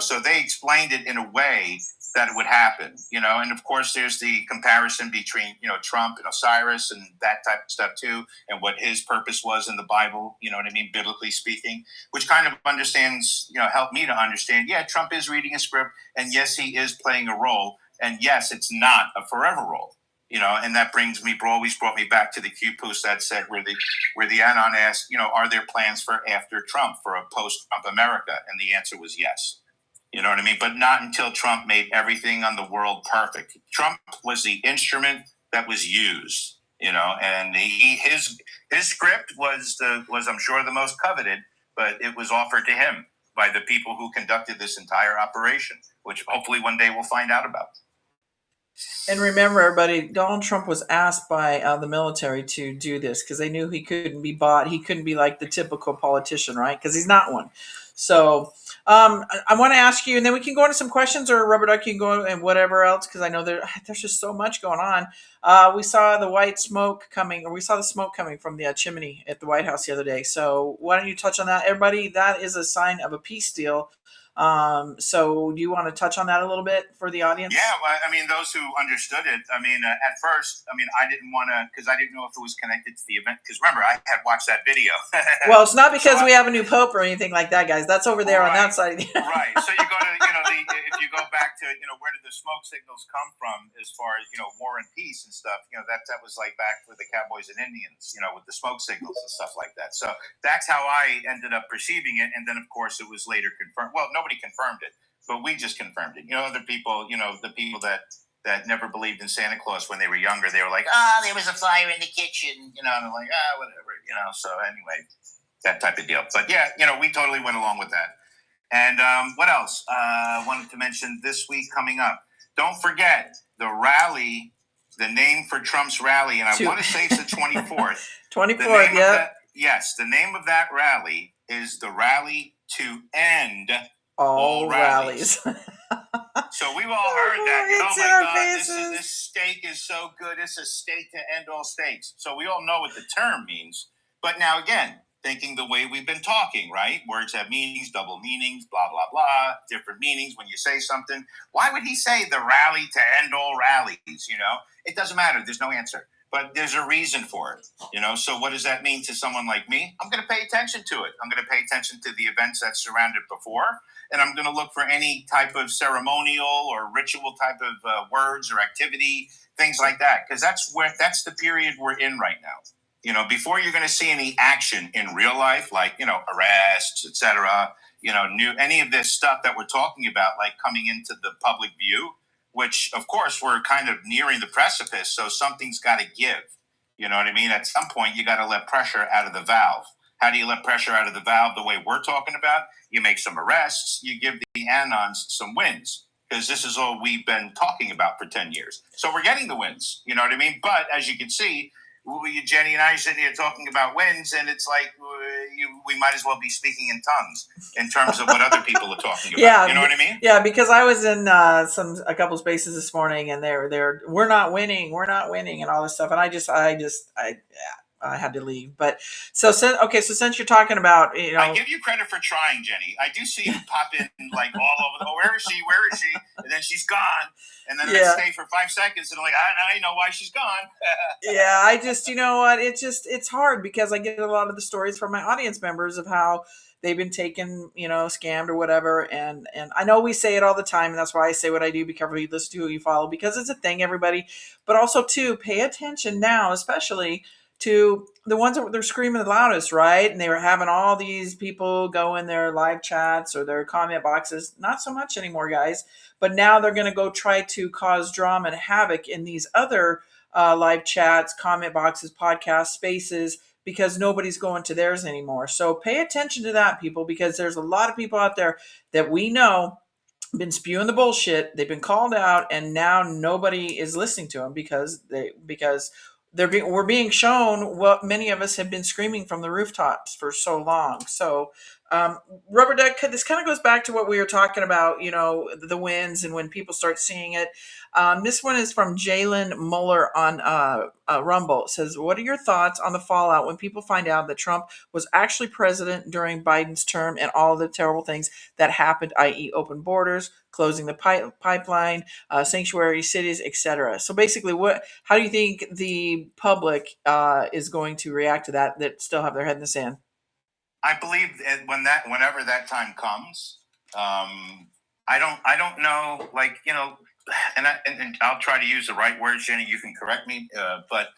So they explained it in a way that it would happen, and of course there's the comparison between, Trump and Osiris and that type of stuff too, and what his purpose was in the Bible, what I mean, biblically speaking, which kind of understands, helped me to understand, yeah, Trump is reading a script, and yes, he is playing a role, and yes, it's not a forever role, and that always brought me back to the Q post that said where the Anon asked, are there plans for after Trump, for a post-Trump America? And the answer was yes. You know what I mean? But not until Trump made everything on the world perfect. Trump was the instrument that was used, and his script was I'm sure the most coveted, but it was offered to him by the people who conducted this entire operation, which hopefully one day we'll find out about. And remember, everybody, Donald Trump was asked by the military to do this because they knew he couldn't be bought. He couldn't be like the typical politician, right? Because he's not one. So I want to ask you, and then we can go into some questions, or Rubberduck, you can go and whatever else, because I know there's just so much going on. We saw the smoke coming from the chimney at the White House the other day. So why don't you touch on that, everybody? That is a sign of a peace deal. So do you want to touch on that a little bit for the audience? Yeah, well, I mean, those who understood it, I mean, at first, I mean, I didn't want to, because I didn't know if it was connected to the event. Because remember, I had watched that video. Well, it's not because So we have a new pope or anything like that, guys. That's over there on that side. Right. So you go to, if you go back to, where did the smoke signals come from as far as, war and peace and stuff, that was like back with the Cowboys and Indians, with the smoke signals and stuff like that. So that's how I ended up perceiving it. And then, of course, it was later confirmed. Well, nobody confirmed it, but we just confirmed it. Other people, the people that never believed in Santa Claus when they were younger, they were like, there was a fire in the kitchen, and I'm like, whatever, So anyway, that type of deal. But yeah, we totally went along with that. And what else? I wanted to mention this week coming up. Don't forget the rally, the name for Trump's rally, and I want to say it's the 24th. 24th, yeah. Yes, the name of that rally is the Rally to End All rallies. So we've all heard that. Oh my God, this steak is so good. It's a steak to end all steaks. So we all know what the term means. But now again, thinking the way we've been talking, right? Words have meanings, double meanings, blah, blah, blah, different meanings when you say something. Why would he say the rally to end all rallies? It doesn't matter. There's no answer. But there's a reason for it, So what does that mean to someone like me? I'm going to pay attention to it. I'm going to pay attention to the events that surrounded before, and I'm going to look for any type of ceremonial or ritual type of words or activity, things like that, because that's the period we're in right now. Before you're going to see any action in real life, like arrests, etc. Any of this stuff that we're talking about, like coming into the public view, which, of course, we're kind of nearing the precipice, so something's got to give. You know what I mean? At some point, you got to let pressure out of the valve. How do you let pressure out of the valve the way we're talking about? You make some arrests, you give the Anons some wins, because this is all we've been talking about for 10 years. So we're getting the wins, you know what I mean? But as you can see, Jenny and I are sitting here talking about wins, and it's like we might as well be speaking in tongues in terms of what other people are talking about. Yeah, you know what I mean? Yeah, because I was in a couple spaces this morning, and they're we're not winning, and all this stuff, and I had to leave. But so since you're talking about, I give you credit for trying, Jenny. I do see you pop in like all over. Where is she? Where is she? And then she's gone. And then I stay for 5 seconds, and I'm like, I know why she's gone. Yeah, I just, you know what? It's hard because I get a lot of the stories from my audience members of how they've been taken, scammed or whatever. And I know we say it all the time, and that's why I say what I do. Be careful who you listen to, who you follow, because it's a thing, everybody. But also, too, pay attention now, especially to the ones that they're screaming the loudest, right? And they were having all these people go in their live chats or their comment boxes. Not so much anymore, guys. But now they're going to go try to cause drama and havoc in these other live chats, comment boxes, podcast spaces, because nobody's going to theirs anymore. So pay attention to that, people, because there's a lot of people out there that we know been spewing the bullshit. They've been called out, and now nobody is listening to them because we're being shown what many of us have been screaming from the rooftops for so long. So, Rubberduck, this kind of goes back to what we were talking about, the wins and when people start seeing it. This one is from Jalen Muller on Rumble. It says, what are your thoughts on the fallout when people find out that Trump was actually president during Biden's term and all the terrible things that happened, i.e. open borders, closing the pipeline, sanctuary cities, etc.? So basically, how do you think the public is going to react to that still have their head in the sand? I believe whenever that time comes, I don't know, like, and I'll try to use the right words, Jenny. You can correct me, but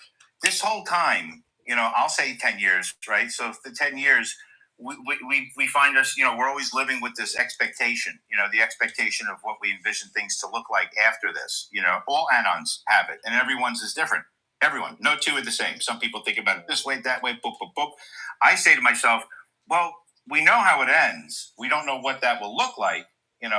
this whole time, I'll say 10 years, right? So the 10 years, we find us, we're always living with this expectation, the expectation of what we envision things to look like after this. All Anons have it, and everyone's is different. Everyone, no two are the same. Some people think about it this way, that way, boop, boop, boop. I say to myself, well, we know how it ends. We don't know what that will look like, and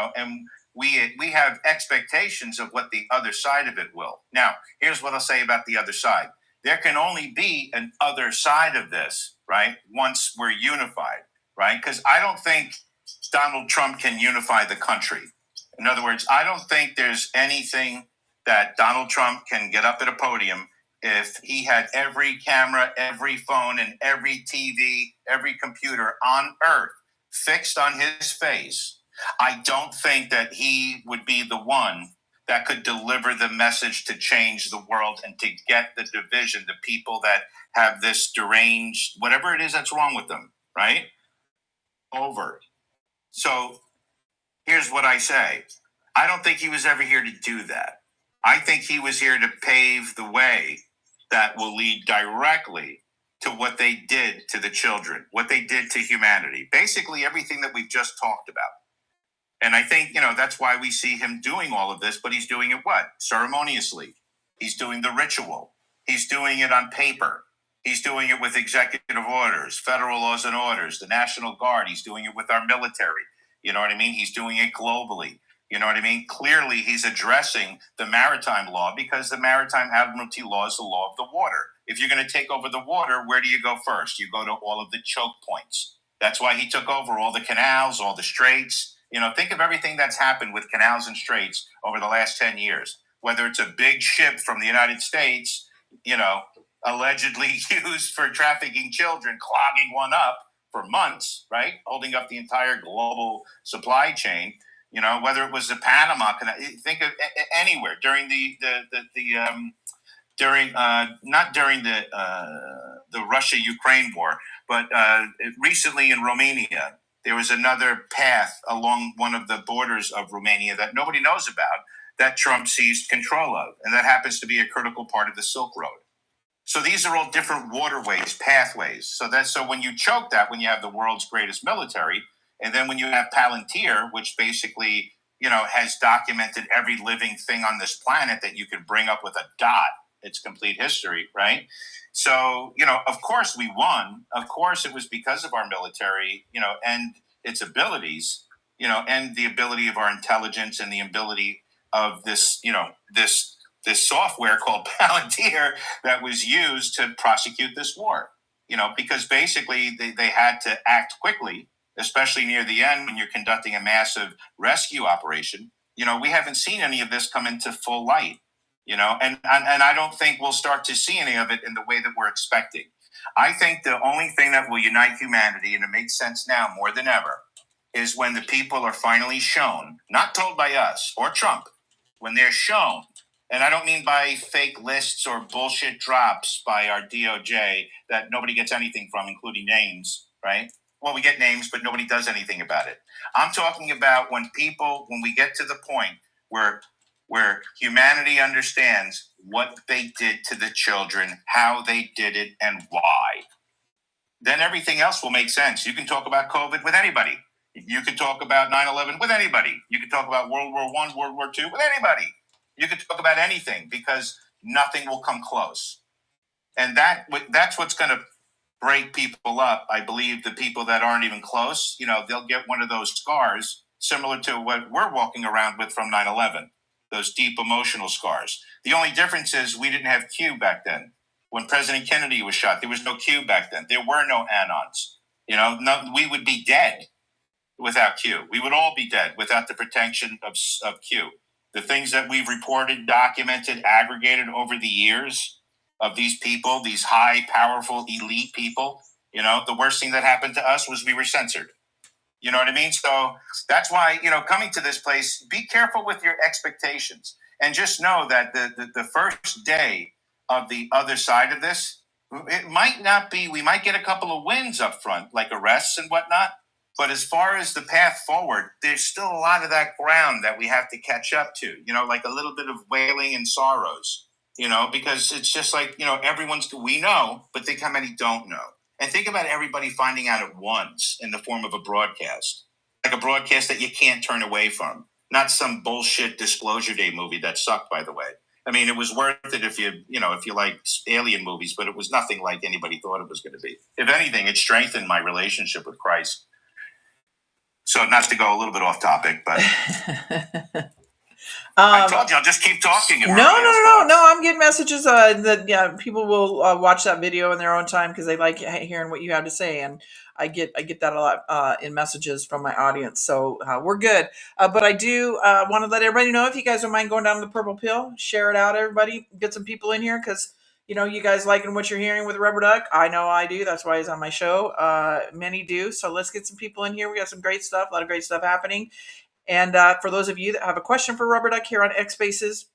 we have expectations of what the other side of it will. Now, here's what I'll say about the other side. There can only be an other side of this, right? Once we're unified, right? Because I don't think Donald Trump can unify the country. In other words, I don't think there's anything that Donald Trump can get up at a podium if he had every camera, every phone, and every TV, every computer on Earth fixed on his face, I don't think that he would be the one that could deliver the message to change the world and to get the division, the people that have this deranged, whatever it is that's wrong with them, right? Over. So here's what I say. I don't think he was ever here to do that. I think he was here to pave the way that will lead directly to what they did to the children, what they did to humanity. Basically, everything that we've just talked about. And I think, that's why we see him doing all of this, but he's doing it what? Ceremoniously. He's doing the ritual. He's doing it on paper. He's doing it with executive orders, federal laws and orders, the National Guard. He's doing it with our military. You know what I mean? He's doing it globally. You know what I mean? Clearly, he's addressing the maritime law because the maritime admiralty law is the law of the water. If you're going to take over the water, where do you go first? You go to all of the choke points. That's why he took over all the canals, all the straits. Think of everything that's happened with canals and straits over the last 10 years, whether it's a big ship from the United States, allegedly used for trafficking children, clogging one up for months, right? Holding up the entire global supply chain, whether it was the Panama Canal, think of anywhere during not during the Russia-Ukraine war, but recently in Romania, there was another path along one of the borders of Romania that nobody knows about that Trump seized control of. And that happens to be a critical part of the Silk Road. So these are all different waterways, pathways. So when you choke that, when you have the world's greatest military, and then when you have Palantir, which basically, has documented every living thing on this planet that you could bring up with a dot, its complete history, right? So, of course we won. Of course it was because of our military, and its abilities, and the ability of our intelligence and the ability of this, this software called Palantir that was used to prosecute this war, because basically they had to act quickly, especially near the end when you're conducting a massive rescue operation. We haven't seen any of this come into full light. And I don't think we'll start to see any of it in the way that we're expecting. I think the only thing that will unite humanity, and it makes sense now more than ever, is when the people are finally shown, not told by us or Trump, when they're shown, and I don't mean by fake lists or bullshit drops by our DOJ that nobody gets anything from, including names, right? Well, we get names, but nobody does anything about it. I'm talking about when we get to the point where humanity understands what they did to the children, how they did it, and why. Then everything else will make sense. You can talk about COVID with anybody. You can talk about 9/11 with anybody. You can talk about World War I, World War II with anybody. You can talk about anything because nothing will come close. And that's what's going to break people up. I believe the people that aren't even close, they'll get one of those scars similar to what we're walking around with from 9/11. Those deep emotional scars. The only difference is we didn't have Q back then. When President Kennedy was shot, there was no Q back then. There were no anons. We would be dead without Q. We would all be dead without the protection of Q. The things that we've reported, documented, aggregated over the years of these people, these high, powerful, elite people, the worst thing that happened to us was we were censored. You know what I mean? So that's why, coming to this place, be careful with your expectations and just know that the first day of the other side of this, it might not be, we might get a couple of wins up front, like arrests and whatnot. But as far as the path forward, there's still a lot of that ground that we have to catch up to, like a little bit of wailing and sorrows, because it's just like, we know, but think how many don't know. And think about everybody finding out at once in the form of a broadcast, like a broadcast that you can't turn away from, not some bullshit Disclosure Day movie that sucked, by the way. I mean, it was worth it if you like alien movies, but it was nothing like anybody thought it was going to be. If anything, it strengthened my relationship with Christ. So not to go a little bit off topic, but I told you I'll just keep talking. No. I'm getting messages that people will watch that video in their own time because they like hearing what you have to say, and I get that a lot in messages from my audience. So we're good. But I do want to let everybody know, if you guys don't mind going down the purple pill, share it out, everybody, get some people in here, because you guys liking what you're hearing with Rubberduck. I know I do. That's why he's on my show. Many do. So let's get some people in here. We got some great stuff, a lot of great stuff happening. And for those of you that have a question for Rubberduck here on X Spaces,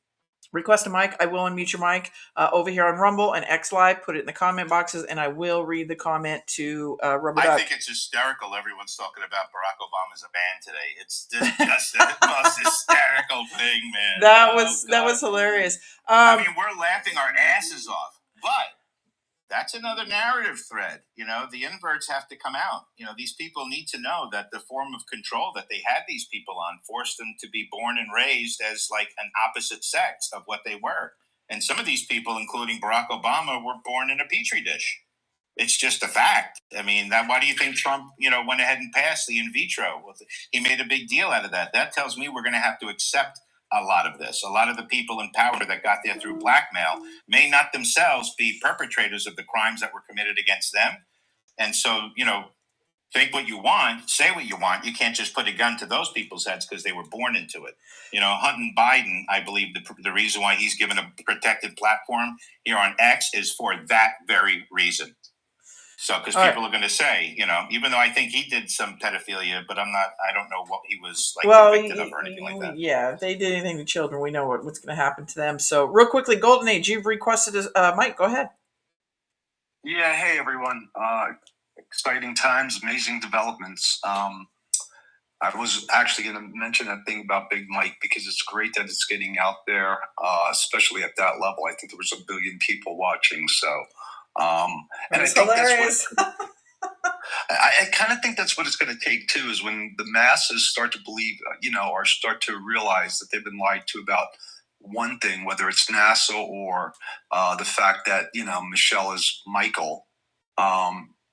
request a mic. I will unmute your mic over here on Rumble and X Live. Put it in the comment boxes, and I will read the comment to Rubberduck. I think it's hysterical. Everyone's talking about Barack Obama's a man today. It's just the most hysterical thing, man. That was hilarious. I mean, we're laughing our asses off, but that's another narrative thread. The inverts have to come out. These people need to know that the form of control that they had these people on forced them to be born and raised as like an opposite sex of what they were. And some of these people, including Barack Obama, were born in a petri dish. It's just a fact. I mean, why do you think Trump, went ahead and passed the in vitro? He made a big deal out of that. That tells me we're going to have to accept a lot of this. A lot of the people in power that got there through blackmail may not themselves be perpetrators of the crimes that were committed against them. And so, think what you want, say what you want. You can't just put a gun to those people's heads because they were born into it. Hunting Biden, I believe the reason why he's given a protected platform here on X is for that very reason. So, because people are going to say, even though I think he did some pedophilia, but I don't know what he was convicted of or anything like that. Yeah, if they did anything to children, we know what's going to happen to them. So, real quickly, Golden Age, you've requested Mike, go ahead. Yeah, hey, everyone. Exciting times, amazing developments. I was actually going to mention that thing about Big Mike because it's great that it's getting out there, especially at that level. I think there was 1 billion people watching, so... and I think hilarious. I kind of think that's what it's going to take too, is when the masses start to believe, or start to realize that they've been lied to about one thing, whether it's NASA or the fact that, Michelle is Michael,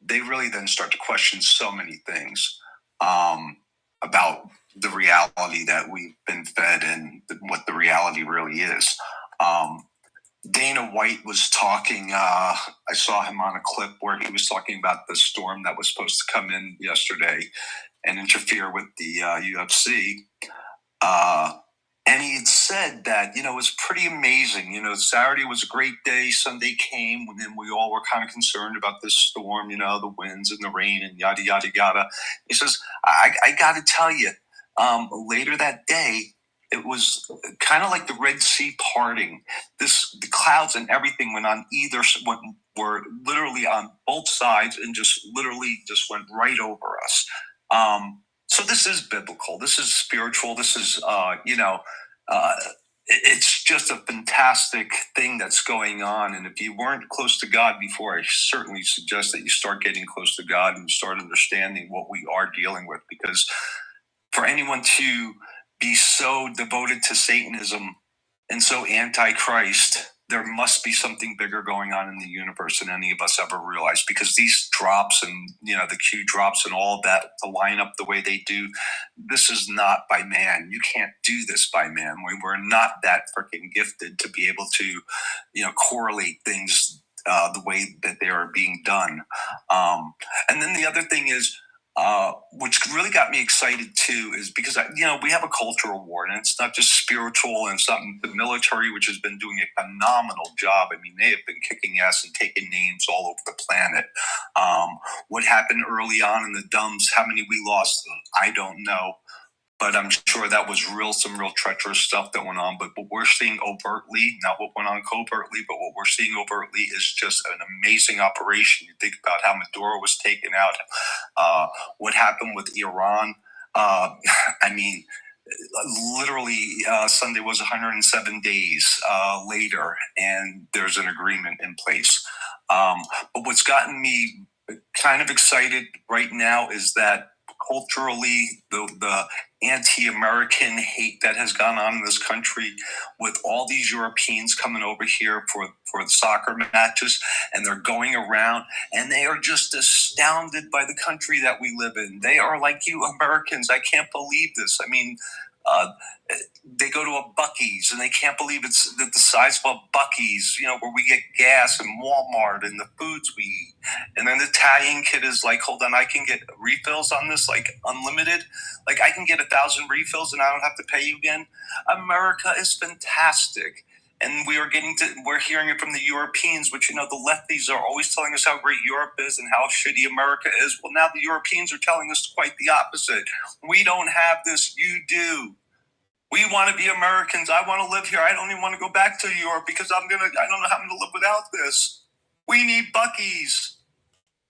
they really then start to question so many things about the reality that we've been fed and what the reality really is. Dana White was talking, I saw him on a clip where he was talking about the storm that was supposed to come in yesterday and interfere with the UFC. And he had said that, it was pretty amazing. Saturday was a great day. Sunday came, and then we all were kind of concerned about this storm, the winds and the rain and yada, yada, yada. He says, I got to tell you, later that day, it was kind of like the Red Sea parting. The clouds and everything were literally on both sides and just went right over us. So this is biblical. This is spiritual. This is, it's just a fantastic thing that's going on. And if you weren't close to God before, I certainly suggest that you start getting close to God and start understanding what we are dealing with. Because for anyone to be so devoted to Satanism and so anti-Christ, there must be something bigger going on in the universe than any of us ever realized, because these drops and, the Q drops and all of that to line up the way they do, this is not by man. You can't do this by man. We're not that freaking gifted to be able to, correlate things the way that they are being done. And then the other thing is, which really got me excited too, is because we have a cultural war, and it's not just spiritual, and it's not the military, which has been doing a phenomenal job. I mean, they have been kicking ass and taking names all over the planet. What happened early on in the dumps, how many we lost, I don't know. But I'm sure that was some real treacherous stuff that went on. But what we're seeing overtly, not what went on covertly, but what we're seeing overtly is just an amazing operation. You think about how Maduro was taken out, what happened with Iran. I mean, literally Sunday was 107 days later, and there's an agreement in place. But what's gotten me kind of excited right now is that culturally, the anti-American hate that has gone on in this country, with all these Europeans coming over here for the soccer matches, and they're going around and they are just astounded by the country that we live in. They are like, you Americans, I can't believe this. I mean, they go to a Buc-ee's and they can't believe it's the size of a Buc-ee's, where we get gas and Walmart and the foods we eat. And then the Italian kid is like, hold on, I can get refills on this, like unlimited. Like I can get 1,000 refills and I don't have to pay you again. America is fantastic. And we're hearing it from the Europeans, which, the lefties are always telling us how great Europe is and how shitty America is. Well, now the Europeans are telling us quite the opposite. We don't have this, you do. We want to be Americans. I want to live here. I don't even want to go back to Europe because I don't know how I'm going to live without this. We need Buc-ee's.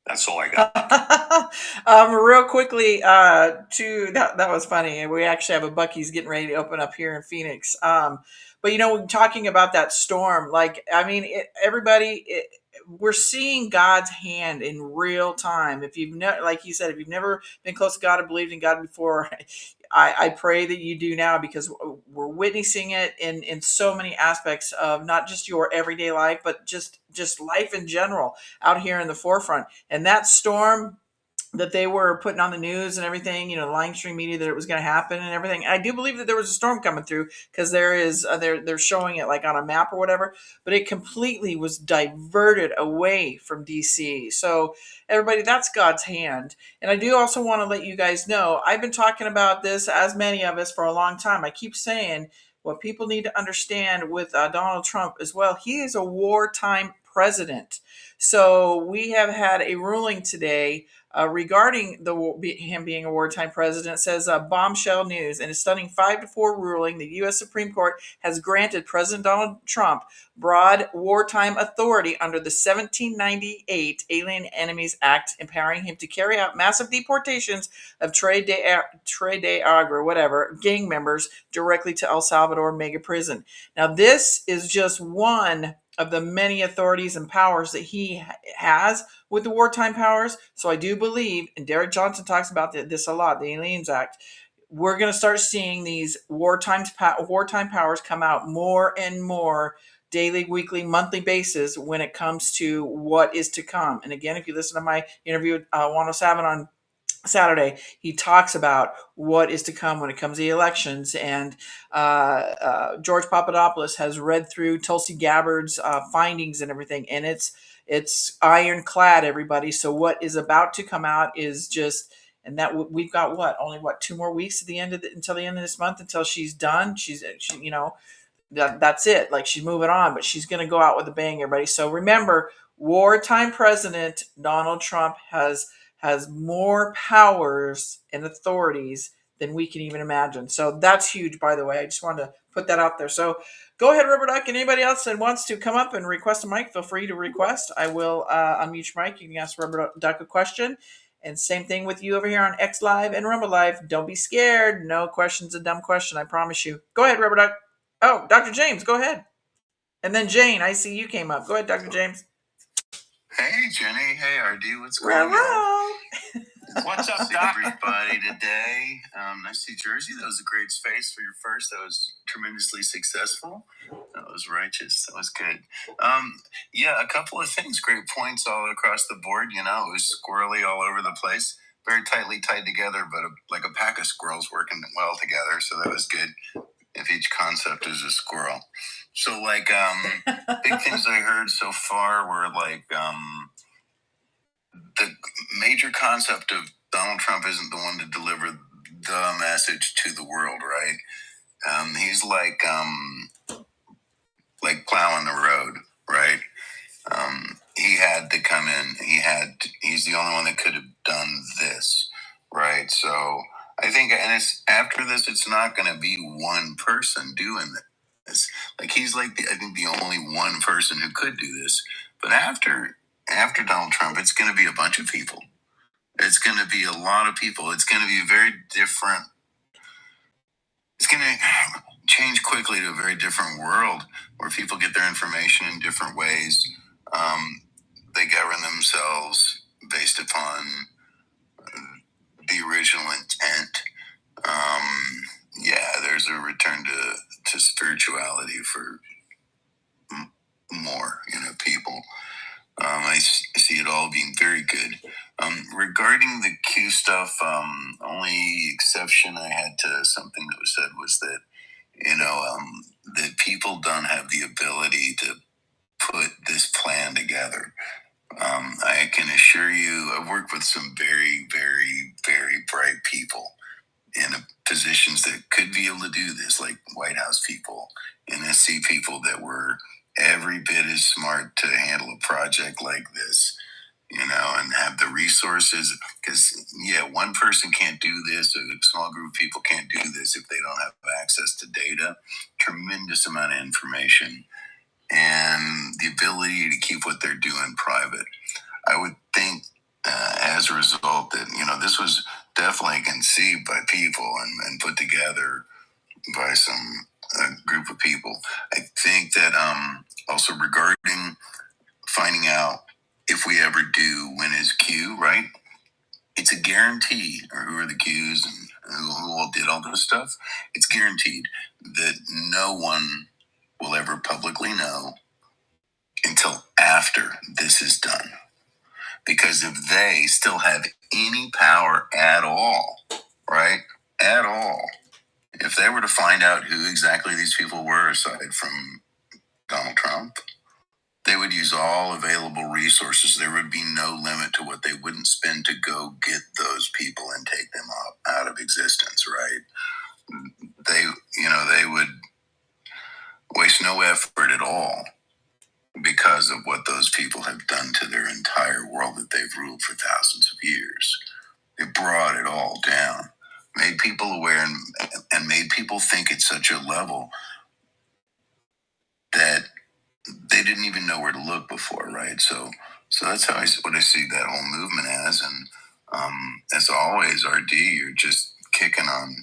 That's all I got. Real quickly, that was funny. We actually have a Buc-ee's getting ready to open up here in Phoenix. But talking about that storm, we're seeing God's hand in real time. If you've like you said, if you've never been close to God or believed in God before, I pray that you do now, because we're witnessing it in so many aspects of not just your everyday life, but just life in general out here in the forefront. And that storm that they were putting on the news and everything, the line stream media, that it was going to happen and everything. I do believe that there was a storm coming through, because they're showing it like on a map or whatever, but it completely was diverted away from DC. So everybody, that's God's hand. And I do also want to let you guys know, I've been talking about this, as many of us, for a long time. I keep saying what people need to understand with Donald Trump as well. He is a wartime president. So we have had a ruling today regarding him being a wartime president. It says bombshell news. In a stunning 5-4 ruling, the U.S. Supreme Court has granted President Donald Trump broad wartime authority under the 1798 Alien Enemies Act, empowering him to carry out massive deportations of Tres de Agua, whatever, gang members directly to El Salvador mega prison. Now, this is just one of the many authorities and powers that he has with the wartime powers. So I do believe, and Derek Johnson talks about this a lot, the Aliens Act, we're going to start seeing these wartime powers come out more and more daily, weekly, monthly basis when it comes to what is to come. And again, if you listen to my interview with 107 on Saturday, he talks about what is to come when it comes to the elections. And George Papadopoulos has read through Tulsi Gabbard's findings and everything, and it's ironclad, everybody. So what is about to come out is just, and that we've got only 2 more weeks at the end of until the end of this month, until she's done. That's it. Like, she's moving on, but she's going to go out with a bang, everybody. So remember, wartime president Donald Trump has more powers and authorities than we can even imagine. So that's huge, by the way. I just wanted to put that out there. So go ahead, Rubberduck, and anybody else that wants to come up and request a mic, feel free to request. I will unmute your mic. You can ask Rubberduck a question. And same thing with you over here on X Live and Rumble Live. Don't be scared. No question's a dumb question, I promise you. Go ahead, Rubberduck. Oh, Dr. James, go ahead. And then Jane, I see you came up. Go ahead, Dr. James. Hey, Jenny. Hey, RD. What's going on? What's up, Doc? Everybody today. Nice to see Jersey. That was a great space for your first. That was tremendously successful. That was righteous. That was good. Yeah, a couple of things. Great points all across the board. It was squirrely all over the place. Very tightly tied together, but like a pack of squirrels working well together. So that was good. If each concept is a squirrel. So, big things I heard so far were the major concept of Donald Trump isn't the one to deliver the message to the world, right? He's like plowing the road, right? He had to come in. He's the only one that could have done this, right? So I think, and it's after this, it's not going to be one person doing this. He's I think the only one person who could do this. But after Donald Trump, it's going to be a bunch of people. It's going to be a lot of people. It's going to be very different. It's going to change quickly to a very different world where people get their information in different ways. They govern themselves based upon the original intent. There's a return to spirituality for more, people. I see it all being very good. Regarding the Q stuff, only exception I had to something that was said was that, that people don't have the ability to put this plan together. I can assure you, I've worked with some very, very, very bright people in a positions that could be able to do this, like White House people, NSC people that were every bit as smart to handle a project like this, and have the resources. Because, one person can't do this, a small group of people can't do this if they don't have access to data, tremendous amount of information, and the ability to keep what they're doing private. I would think as a result that, this was definitely conceived by people and put together by some group of people. I think that also regarding finding out if we ever do win his Q, right? It's a guarantee, or who are the Qs and who all did all this stuff. It's guaranteed that no one will ever publicly know until after this is done. Because if they still have any power at all, right? At all, if they were to find out who exactly these people were, aside from Donald Trump, they would use all available resources. There would be no limit to what they wouldn't spend to go get those people and take them out of existence, right? They would waste no effort at all because of what those people have done to their entire world that they've ruled for thousands of years. They brought it all down, made people aware, and made people think at such a level that they didn't even know where to look before, right? So that's what I see that whole movement as. And as always, RD, you're just kicking on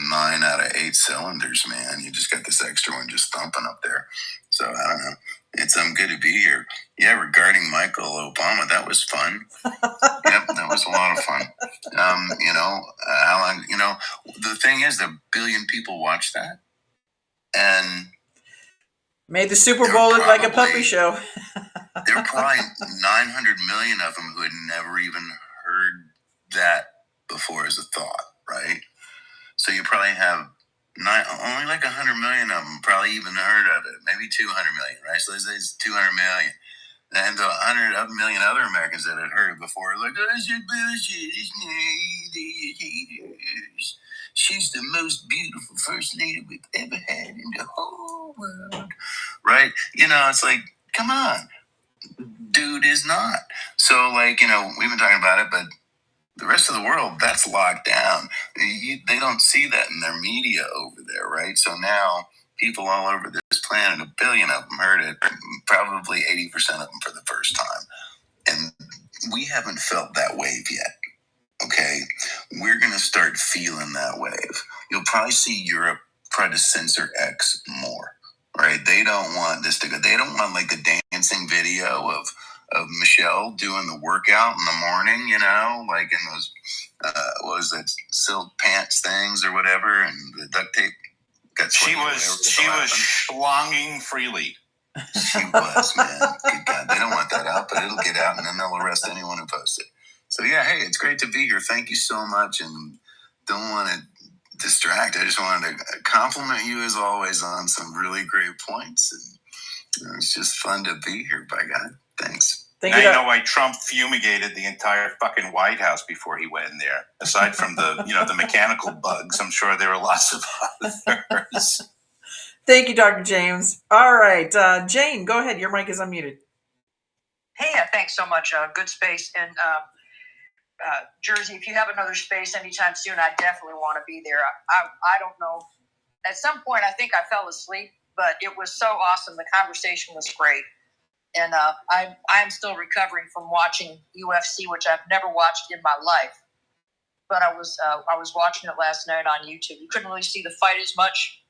9 out of 8 cylinders, man. You just got this extra one just thumping up there. So I don't know. It's good to be here. Yeah, regarding Michael Obama, that was fun. Yep, that was a lot of fun. How long? The thing is, a billion people watched that, and made the Super Bowl look like a puppy show. There were probably 900 million of them who had never even heard that before as a thought, right? So you probably have only like 100 million of them probably even heard of it, maybe 200 million, right? So let's say it's 200 million. And the 100 million other Americans that had heard it before are like, oh, this is bullshit. She's the most beautiful first lady we've ever had in the whole world, right? It's like, come on. Dude is not. So, we've been talking about it, but the rest of the world, that's locked down. They don't see that in their media over there, right? So now people all over this planet, 1 billion of them heard it, probably 80% of them for the first time. And we haven't felt that wave yet. Okay, we're going to start feeling that wave. You'll probably see Europe try to censor X more, right? They don't want this to go. They don't want like the dancing video of Michelle doing the workout in the morning, like in those, what was that, silk pants things or whatever, and the duct tape. She was schlonging freely. She was, man. Good God. They don't want that out, but it'll get out, and then they'll arrest anyone who posts it. So, yeah, hey, it's great to be here. Thank you so much, and don't want to distract. I just wanted to compliment you, as always, on some really great points. And it's just fun to be here, by God. Thanks. Now you know why Trump fumigated the entire fucking White House before he went in there. Aside from the, the mechanical bugs, I'm sure there were lots of others. Thank you, Dr. James. All right, Jane, go ahead. Your mic is unmuted. Hey, thanks so much. Good space. And Jersey, if you have another space anytime soon, I definitely want to be there. I don't know. At some point, I think I fell asleep, but it was so awesome. The conversation was great. And I'm still recovering from watching UFC, which I've never watched in my life. But I was watching it last night on YouTube. You couldn't really see the fight as much,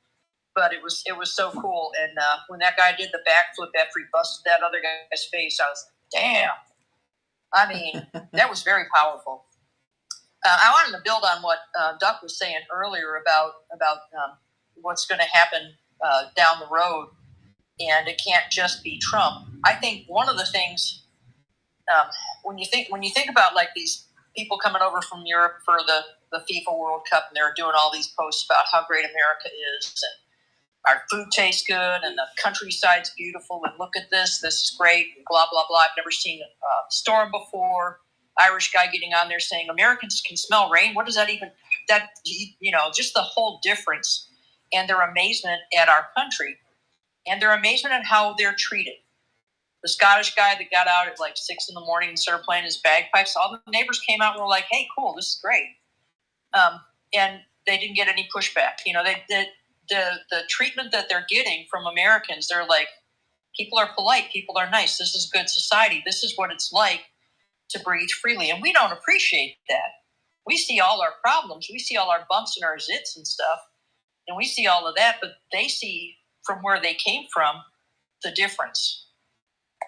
but it was so cool. And when that guy did the backflip after he busted that other guy's face, I was like, damn. I mean, that was very powerful. I wanted to build on what Duck was saying earlier about what's going to happen down the road, and it can't just be Trump. I think one of the things when you think about like these people coming over from Europe for the FIFA World Cup, and they're doing all these posts about how great America is, and our food tastes good, and the countryside's beautiful, and look at this is great, and blah, blah, blah. I've never seen a storm before. Irish guy getting on there saying Americans can smell rain. What does that even, that, just the whole difference and their amazement at our country and their amazement at how they're treated. The Scottish guy that got out at like 6 a.m. and started playing his bagpipes, all the neighbors came out and were like, hey, cool, this is great. And they didn't get any pushback. The treatment that they're getting from Americans, they're like, people are polite, people are nice, this is good society, this is what it's like to breathe freely. And we don't appreciate that. We see all our problems, we see all our bumps and our zits and stuff, and we see all of that, but they see from where they came from the difference.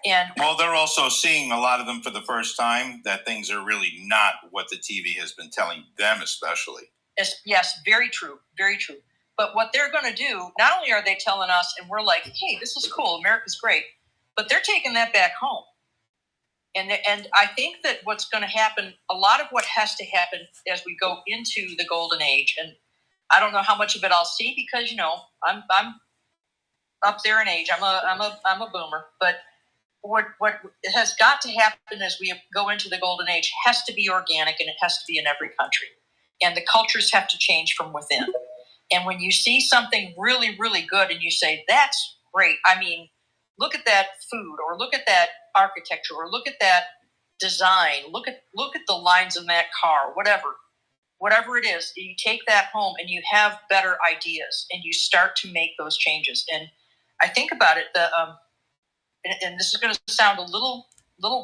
And well, they're also seeing, a lot of them for the first time, that things are really not what the TV has been telling them, especially. Yes, very true, very true. But what they're going to do, not only are they telling us, and we're like, hey, this is cool, America's great, but they're taking that back home. And I think that what's going to happen, a lot of what has to happen as we go into the golden age, and I don't know how much of it I'll see because, I'm up there in age. I'm a boomer, but what has got to happen as we go into the golden age has to be organic, and it has to be in every country. And the cultures have to change from within. And when you see something really, really good and you say, that's great. I mean, look at that food, or look at that architecture, or look at that design. Look at the lines in that car, whatever it is, you take that home and you have better ideas and you start to make those changes. And I think about it, and this is going to sound a little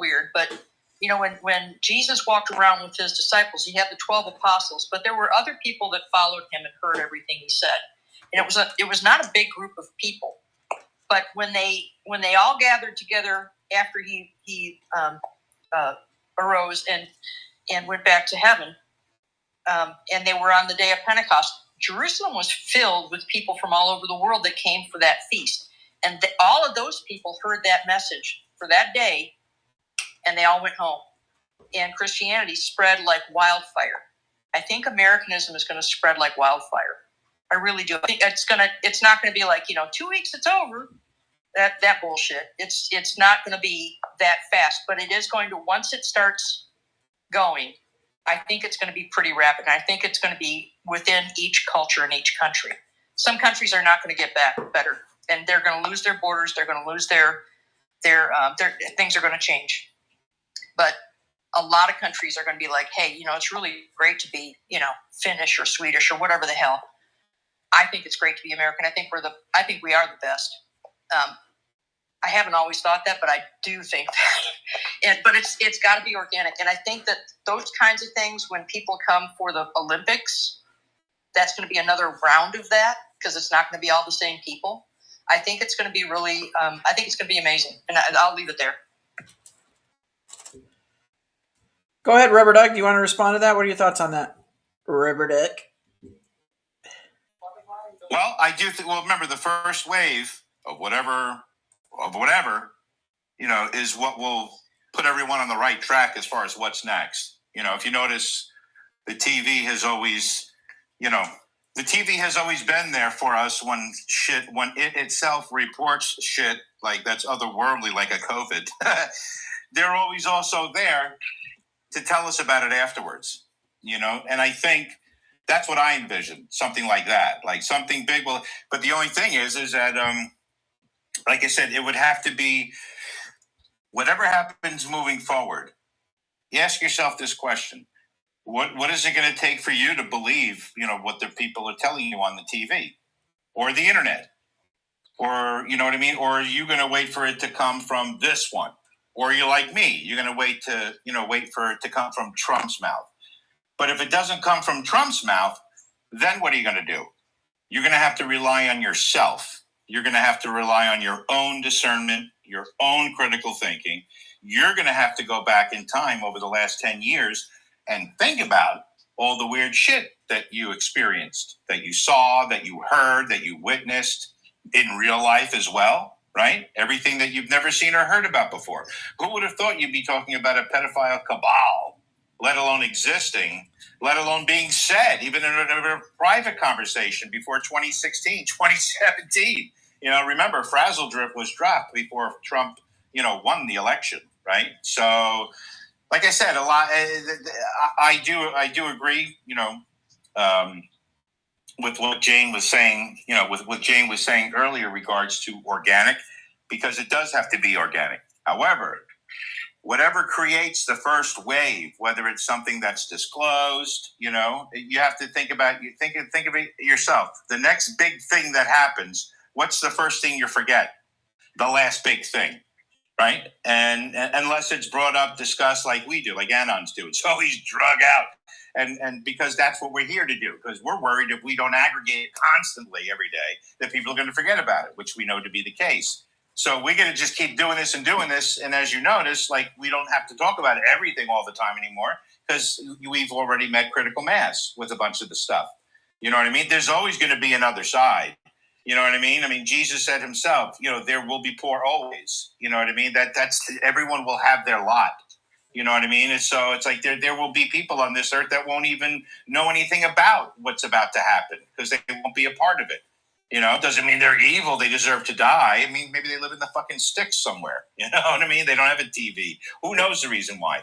weird, but when Jesus walked around with his disciples, he had the 12 apostles, but there were other people that followed him and heard everything he said. And it was not a big group of people, but when they all gathered together after he arose and went back to heaven, and they were on the day of Pentecost, Jerusalem was filled with people from all over the world that came for that feast. And all of those people heard that message for that day, and they all went home. And Christianity spread like wildfire. I think Americanism is going to spread like wildfire. I really do. I think it's not going to be like, 2 weeks, it's over. That bullshit. It's not going to be that fast, but it is going to, once it starts going, I think it's going to be pretty rapid. And I think it's going to be within each culture in each country. Some countries are not going to get better, and they're going to lose their borders. They're going to lose their things are going to change. But a lot of countries are going to be like, hey, it's really great to be, Finnish or Swedish or whatever the hell. I think it's great to be American. I think we are the best. I haven't always thought that, but I do think that. But it's got to be organic. And I think that those kinds of things, when people come for the Olympics, that's going to be another round of that, because it's not going to be all the same people. I think it's going to be really, I think it's going to be amazing. And I'll leave it there. Go ahead, Rubberduck. Do you want to respond to that? What are your thoughts on that, Rubberduck? Well, I do think. Well, remember, the first wave of whatever, is what will put everyone on the right track as far as what's next. If you notice, the TV has always been there for us when it itself reports shit like that's otherworldly, like a COVID. They're always also there to tell us about it afterwards, and I think that's what I envision, something like that, like something big. Well, but the only thing is that, like I said, it would have to be whatever happens moving forward. You ask yourself this question: what is it going to take for you to believe, what the people are telling you on the TV or the internet, or you know what I mean? Or are you going to wait for it to come from this one? Or you're like me, you're going to wait for it to come from Trump's mouth. But if it doesn't come from Trump's mouth, then what are you going to do? You're going to have to rely on yourself. You're going to have to rely on your own discernment, your own critical thinking. You're going to have to go back in time over the last 10 years and think about all the weird shit that you experienced, that you saw, that you heard, that you witnessed in real life as well. Right? Everything that you've never seen or heard about before. Who would have thought you'd be talking about a pedophile cabal, let alone existing, let alone being said, even in a private conversation before 2016, 2017? Remember, Frazzle Drip was dropped before Trump, won the election, right? So like I said, a lot. I do agree. With what Jane was saying. With what Jane was saying earlier, regards to organic, because it does have to be organic. However, whatever creates the first wave, whether it's something that's disclosed, you have to think about. You think of it yourself. The next big thing that happens, what's the first thing you forget? The last big thing. Right? And unless it's brought up, discussed like we do, like Anons do, it's always drug out. And because that's what we're here to do, because we're worried if we don't aggregate it constantly every day, that people are going to forget about it, which we know to be the case. So we're going to just keep doing this and doing this. And as you notice, like, we don't have to talk about everything all the time anymore, because we've already met critical mass with a bunch of the stuff. You know what I mean? There's always going to be another side. You know what I mean? I mean, Jesus said himself, there will be poor always. You know what I mean? That's everyone will have their lot. You know what I mean? And so it's like there will be people on this earth that won't even know anything about what's about to happen, because they won't be a part of it. It doesn't mean they're evil. They deserve to die. I mean, maybe they live in the fucking sticks somewhere. You know what I mean? They don't have a TV. Who knows the reason why?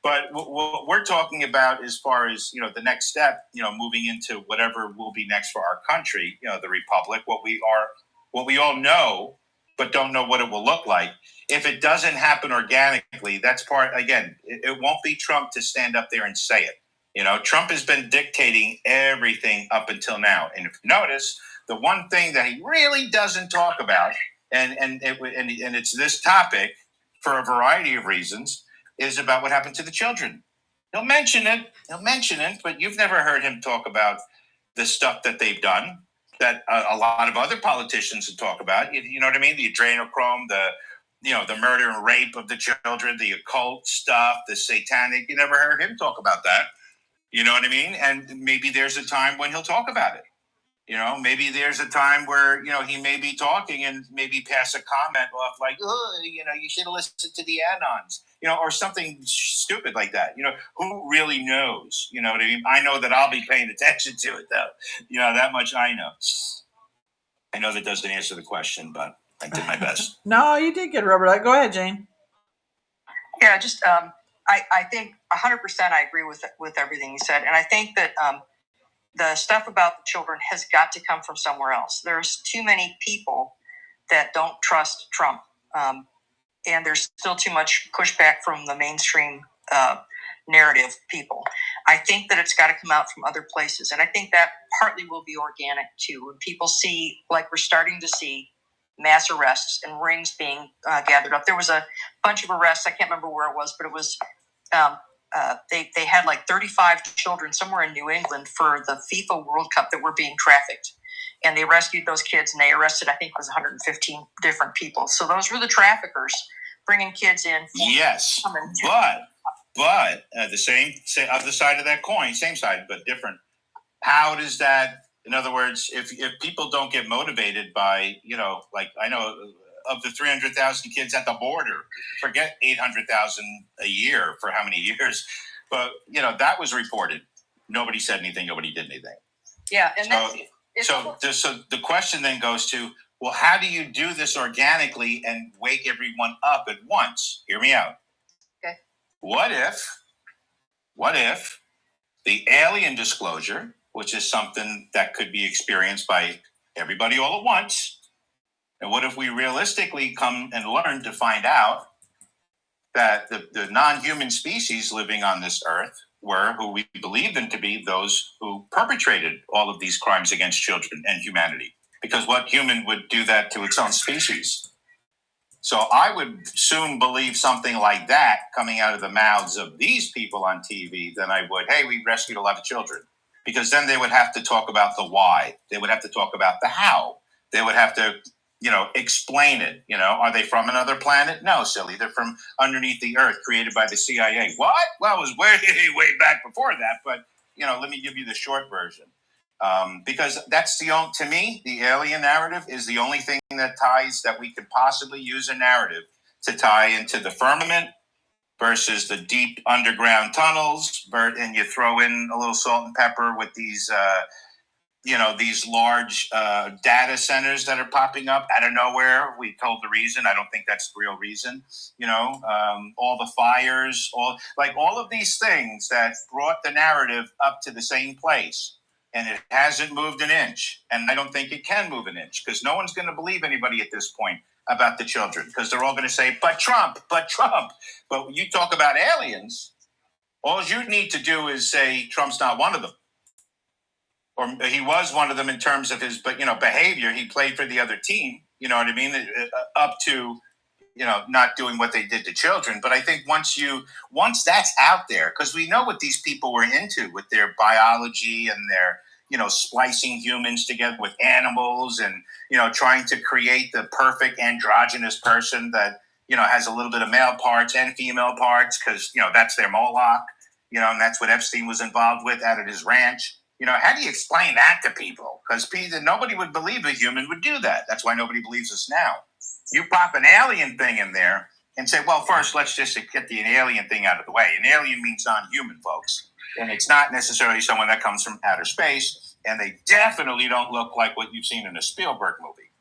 But what we're talking about, as far as, the next step, moving into whatever will be next for our country, the republic, what we all know, but don't know what it will look like. If it doesn't happen organically, that's part, again, it won't be Trump to stand up there and say it. Trump has been dictating everything up until now. And if you notice, the one thing that he really doesn't talk about, and it's this topic for a variety of reasons, is about what happened to the children. He'll mention it, but you've never heard him talk about the stuff that they've done that a lot of other politicians talk about. You know what I mean? The adrenochrome, the murder and rape of the children, the occult stuff, the satanic. You never heard him talk about that. You know what I mean? And maybe there's a time when he'll talk about it. Maybe there's a time where, he may be talking and maybe pass a comment off like, oh, you should have listened to the Anons, or something stupid like that. Who really knows? You know what I mean? I know that I'll be paying attention to it, though. That much I know. I know that doesn't answer the question, but I did my best. No, you did good, Rubberduck. Go ahead, Jane. Yeah, just I think 100% I agree with everything you said. And I think that the stuff about the children has got to come from somewhere else. There's too many people that don't trust Trump. And there's still too much pushback from the mainstream narrative people. I think that it's got to come out from other places. And I think that partly will be organic too. When people see, like we're starting to see, mass arrests and rings being gathered up. There was a bunch of arrests. I can't remember where it was, but it was they had like 35 children somewhere in New England for the FIFA World Cup that were being trafficked. And they rescued those kids, and they arrested, I think it was 115 different people. So those were the traffickers bringing kids in. Yes, but the same other side of that coin, same side, but different. How does that, in other words, if people don't get motivated by, like I know of the 300,000 kids at the border, forget 800,000 a year for how many years, but that was reported. Nobody said anything. Nobody did anything. Yeah, and so the question then goes to, well, how do you do this organically and wake everyone up at once? Hear me out. Okay. What if the alien disclosure, which is something that could be experienced by everybody all at once, and what if we realistically come and learn to find out that the non-human species living on this earth were who we believe them to be those who perpetrated all of these crimes against children and humanity? Because what human would do that to its own species? So I would soon believe something like that coming out of the mouths of these people on TV than I would, hey, we rescued a lot of children. Because then they would have to talk about the why. They would have to talk about the how. They would have to, explain it. Are they from another planet? No, silly. They're from underneath the earth, created by the CIA. What? Well, it was way back before that. But, let me give you the short version. Because that's to me, the alien narrative is the only thing that we could possibly use a narrative to tie into the firmament versus the deep underground tunnels. And you throw in a little salt and pepper with these, these large data centers that are popping up out of nowhere. We told the reason. I don't think that's the real reason. All the fires, all of these things that brought the narrative up to the same place. And it hasn't moved an inch. And I don't think it can move an inch because no one's going to believe anybody at this point about the children because they're all going to say, but Trump, but Trump. But when you talk about aliens, all you need to do is say Trump's not one of them. Or he was one of them in terms of his, behavior. He played for the other team, you know what I mean? Up to, not doing what they did to children. But I think once that's out there, because we know what these people were into with their biology and their, splicing humans together with animals and, trying to create the perfect androgynous person that, has a little bit of male parts and female parts because, that's their Moloch, and that's what Epstein was involved with out at his ranch. How do you explain that to people? Because nobody would believe a human would do that. That's why nobody believes us now. You pop an alien thing in there and say, well, first, let's just get the alien thing out of the way. An alien means non-human, folks. And it's not necessarily someone that comes from outer space. And they definitely don't look like what you've seen in a Spielberg movie.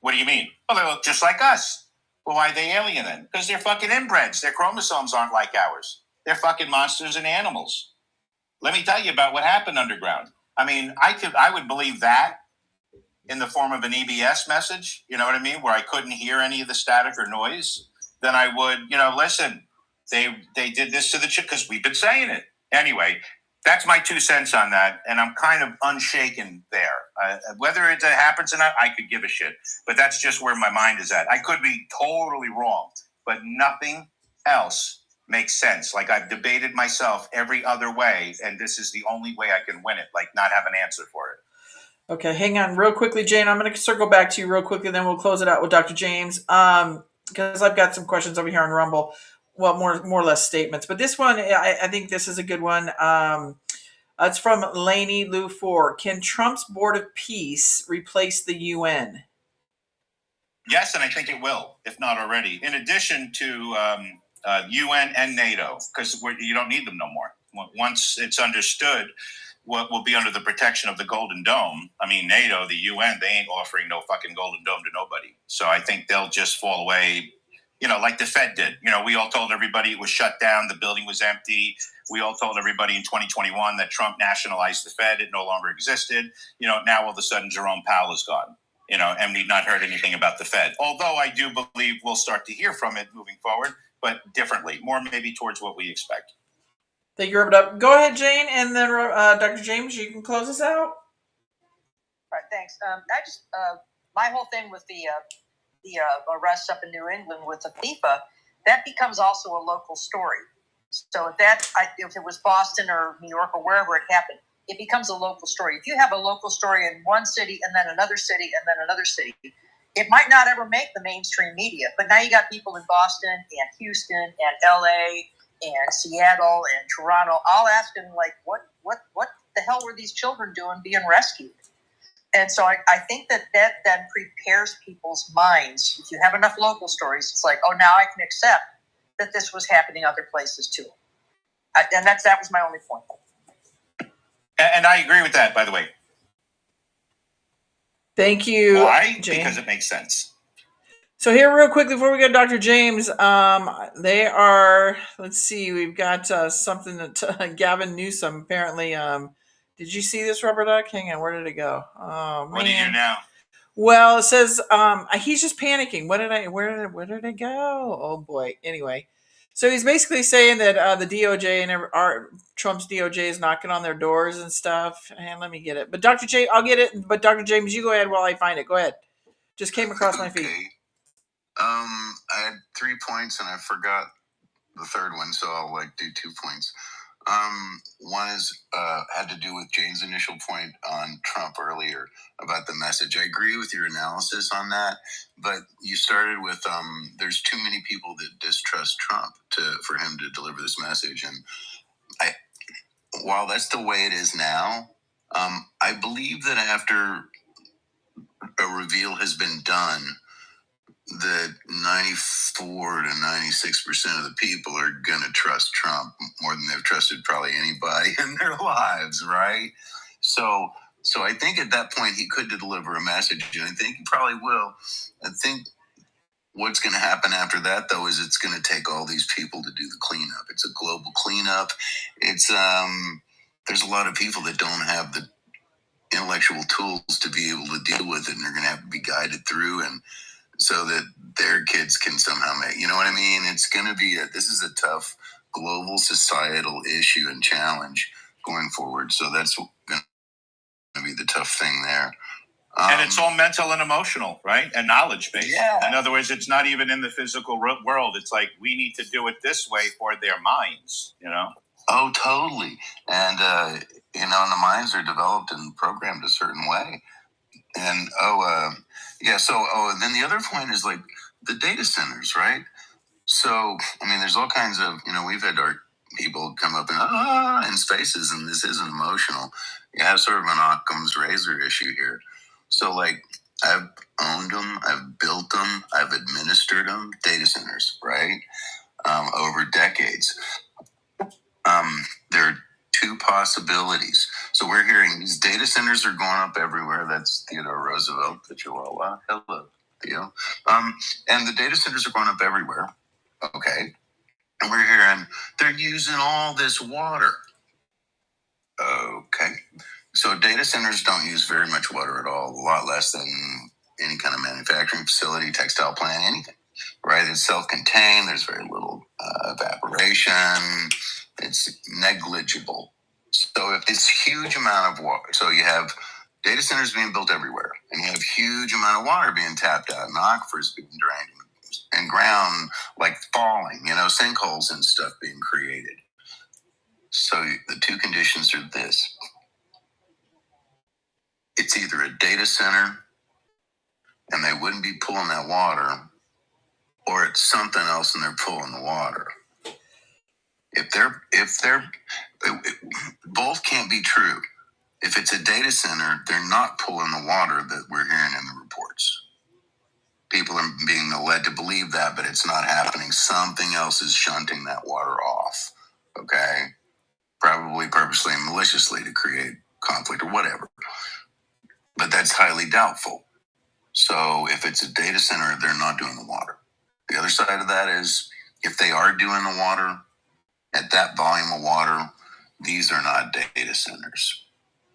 What do you mean? Well, they look just like us. Well, why are they alien then? Because they're fucking inbreds. Their chromosomes aren't like ours. They're fucking monsters and animals. Let me tell you about what happened underground. I mean, I would believe that in the form of an EBS message, you know what I mean, where I couldn't hear any of the static or noise. Then I would, listen, they did this to the chick because we've been saying it. Anyway, that's my 2 cents on that, and I'm kind of unshaken there. Whether it happens or not, I could give a shit. But that's just where my mind is at. I could be totally wrong, but nothing else makes sense. Like I've debated myself every other way, and this is the only way I can win it, like not have an answer for it. Okay, hang on real quickly, Jane. I'm going to circle back to you real quickly, then we'll close it out with Dr. James because I've got some questions over here on Rumble. Well, more or less statements. But this one, I think this is a good one. It's from Lainey Lou 4. Can Trump's Board of Peace replace the UN? Yes, and I think it will, if not already. In addition to UN and NATO, because you don't need them no more. Once it's understood what will be under the protection of the Golden Dome, I mean, NATO, the UN, they ain't offering no fucking Golden Dome to nobody. So I think they'll just fall away, like the Fed did. We all told everybody it was shut down. The building was empty. We all told everybody in 2021 that Trump nationalized the Fed. It no longer existed. Now all of a sudden Jerome Powell is gone. And we've not heard anything about the Fed. Although I do believe we'll start to hear from it moving forward, but differently, more maybe towards what we expect. Thank you, Rubberduck. Go ahead, Jane, and then Dr. James, you can close us out. All right, thanks. I just my whole thing with the arrests up in New England with the FIFA, that becomes also a local story. So if it was Boston or New York or wherever it happened, it becomes a local story. If you have a local story in one city and then another city and then another city, it might not ever make the mainstream media. But now you got people in Boston and Houston and LA and Seattle and Toronto all asking, like, what the hell were these children doing being rescued? And so I think that then prepares people's minds. If you have enough local stories, it's like, oh, now I can accept that this was happening other places too. And that was my only point. And I agree with that, by the way. Thank you. Why? Jane. Because it makes sense. So here, real quickly, before we go to Dr. James, they are, let's see, we've got something that Gavin Newsom, apparently, did you see this, Rubberduck? Hang on, where did it go? Oh, man. What do you do now? Well, it says he's just panicking. Where did it go? Oh, boy. Anyway, so he's basically saying that the DOJ and Trump's DOJ is knocking on their doors and stuff. And let me get it. But Dr. J, I'll get it. But Dr. James, you go ahead while I find it. Go ahead. Just came across my feed. I had 3 points and I forgot the third one, so I'll do 2 points. One is had to do with Jane's initial point on Trump earlier about the message. I agree with your analysis on that, but you started with there's too many people that distrust Trump for him to deliver this message. And while that's the way it is now, I believe that after a reveal has been done, that 94 to 96% of the people are going to trust Trump more than they've trusted probably anybody in their lives, right? So So I think at that point he could deliver a message, and I think he probably will. I think what's going to happen after that, though, is it's going to take all these people to do the cleanup. It's a global cleanup. It's there's a lot of people that don't have the intellectual tools to be able to deal with it, and they're going to have to be guided through, and so that their kids can somehow make, you know what I mean? It's going to be this is a tough global societal issue and challenge going forward. So that's going to be the tough thing there. And it's all mental and emotional, right? And knowledge based. Yeah. In other words, it's not even in the physical world. It's like, we need to do it this way for their minds, you know? Oh, totally. And, you know, and the minds are developed and programmed a certain way. And, and then the other point is like the data centers, right? So, I mean, there's all kinds of, you know, we've had our people come up and in spaces, and this isn't emotional. You have sort of an Occam's razor issue here. So, like, I've owned them, I've built them, I've administered them, data centers, right? Over decades. There are two possibilities. So we're hearing these data centers are going up everywhere. That's Theodore Roosevelt, the Chihuahua. Hello, Theo. And the data centers are going up everywhere. Okay. And we're hearing they're using all this water. Okay. So data centers don't use very much water at all, a lot less than any kind of manufacturing facility, textile plant, anything, right? It's self-contained. There's very little evaporation. It's negligible. So if this huge amount of water, so you have data centers being built everywhere, and you have huge amount of water being tapped out, and aquifers being drained, and ground like falling, you know, sinkholes and stuff being created. So the two conditions are this. It's either a data center and they wouldn't be pulling that water, or it's something else and they're pulling the water. If they're both can't be true. If it's a data center, they're not pulling the water that we're hearing in the reports. People are being led to believe that, but it's not happening. Something else is shunting that water off. Okay? Probably purposely and maliciously to create conflict or whatever. But that's highly doubtful. So if it's a data center, they're not doing the water. The other side of that is if they are doing the water at that volume of water, these are not data centers.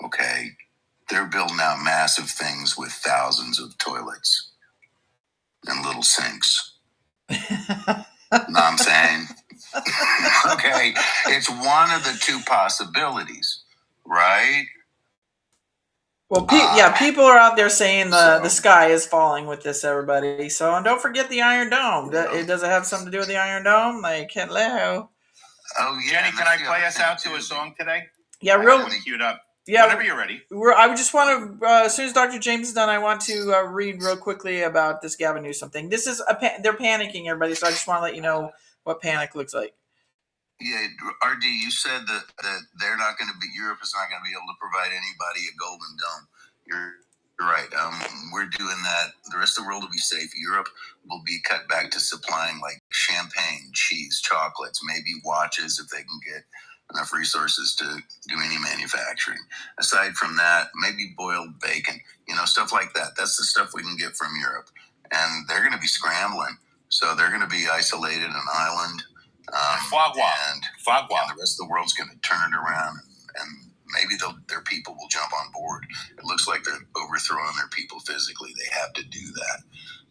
Okay? They're building out massive things with thousands of toilets and little sinks. Know what I'm saying? Okay. It's one of the two possibilities, right? Well, people are out there saying the sky is falling with this, everybody. So, and don't forget the Iron Dome. It does it have something to do with the Iron Dome? Like, hello. Oh, yeah. Jenny, can I play us out to a song today? Yeah, real queued up. Yeah, whenever you're ready. I just want to, as soon as Dr. James is done, I want to read real quickly about this Gavin Newsom thing. This is they're panicking, everybody. So I just want to let you know what panic looks like. Yeah, RD, you said that they're not going to be, Europe is not going to be able to provide anybody a golden dome. You're right. We're doing that. The rest of the world will be safe. Europe will be cut back to supplying like champagne, cheese, chocolates, maybe watches if they can get enough resources to do any manufacturing. Aside from that, maybe boiled bacon, you know, stuff like that. That's the stuff we can get from Europe. And they're going to be scrambling. So they're going to be isolated an island. And the rest of the world's going to turn it around, and maybe their people will jump on board. It looks like they're overthrowing their people physically. They have to do that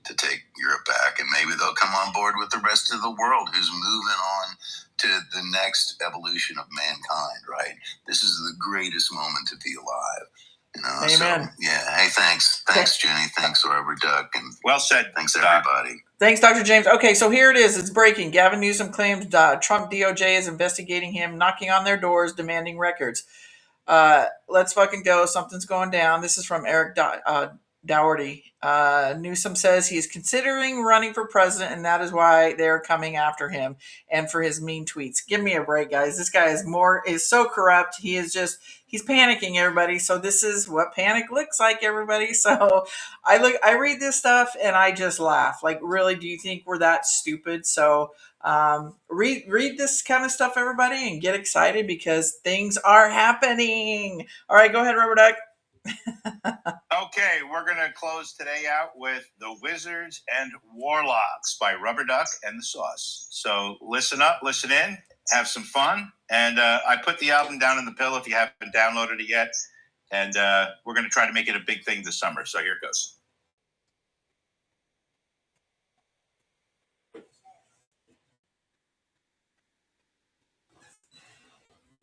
to take Europe back, and maybe they'll come on board with the rest of the world who's moving on to the next evolution of mankind, right? This is the greatest moment to be alive. You know, Amen. So, yeah. Hey, thanks, Jenny. Thanks, Rubberduck, and well said. Thanks, everybody. Thanks, Dr. James. Okay, so here it is. It's breaking. Gavin Newsom claims Trump DOJ is investigating him, knocking on their doors, demanding records. Let's fucking go. Something's going down. This is from Eric Dougherty. Newsom says he's considering running for president, and that is why they're coming after him and for his mean tweets. Give me a break, guys. This guy is so corrupt. He's panicking, everybody. So this is what panic looks like, everybody. So I read this stuff and I just laugh. Like, really, do you think we're that stupid? So read this kind of stuff, everybody, and get excited because things are happening. All right, go ahead, Rubberduck. Okay, we're going to close today out with The Wizards and Warlocks by Rubberduck and the Sauce. So listen up, listen in, have some fun. And I put the album down in the pill if you haven't downloaded it yet. And we're going to try to make it a big thing this summer. So here it goes.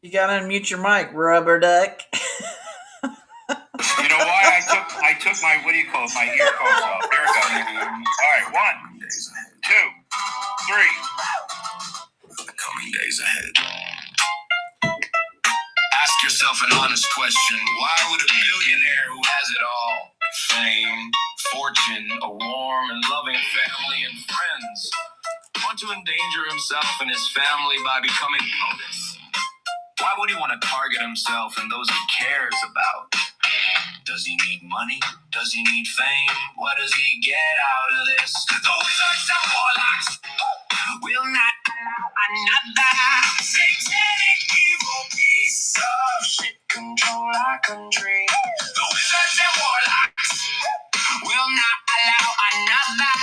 You got to unmute your mic, Rubberduck. You know why I took my, what do you call it, my earphones off. Here it goes. All right, 1, 2, 3. The coming days ahead. Ask yourself an honest question. Why would a billionaire who has it all, fame, fortune, a warm and loving family and friends, want to endanger himself and his family by becoming POTUS? Why would he want to target himself and those he cares about? Does he need money? Does he need fame? What does he get out of this? The wizards and warlocks will not allow another satanic evil piece of shit control our country. The wizards and warlocks will not allow another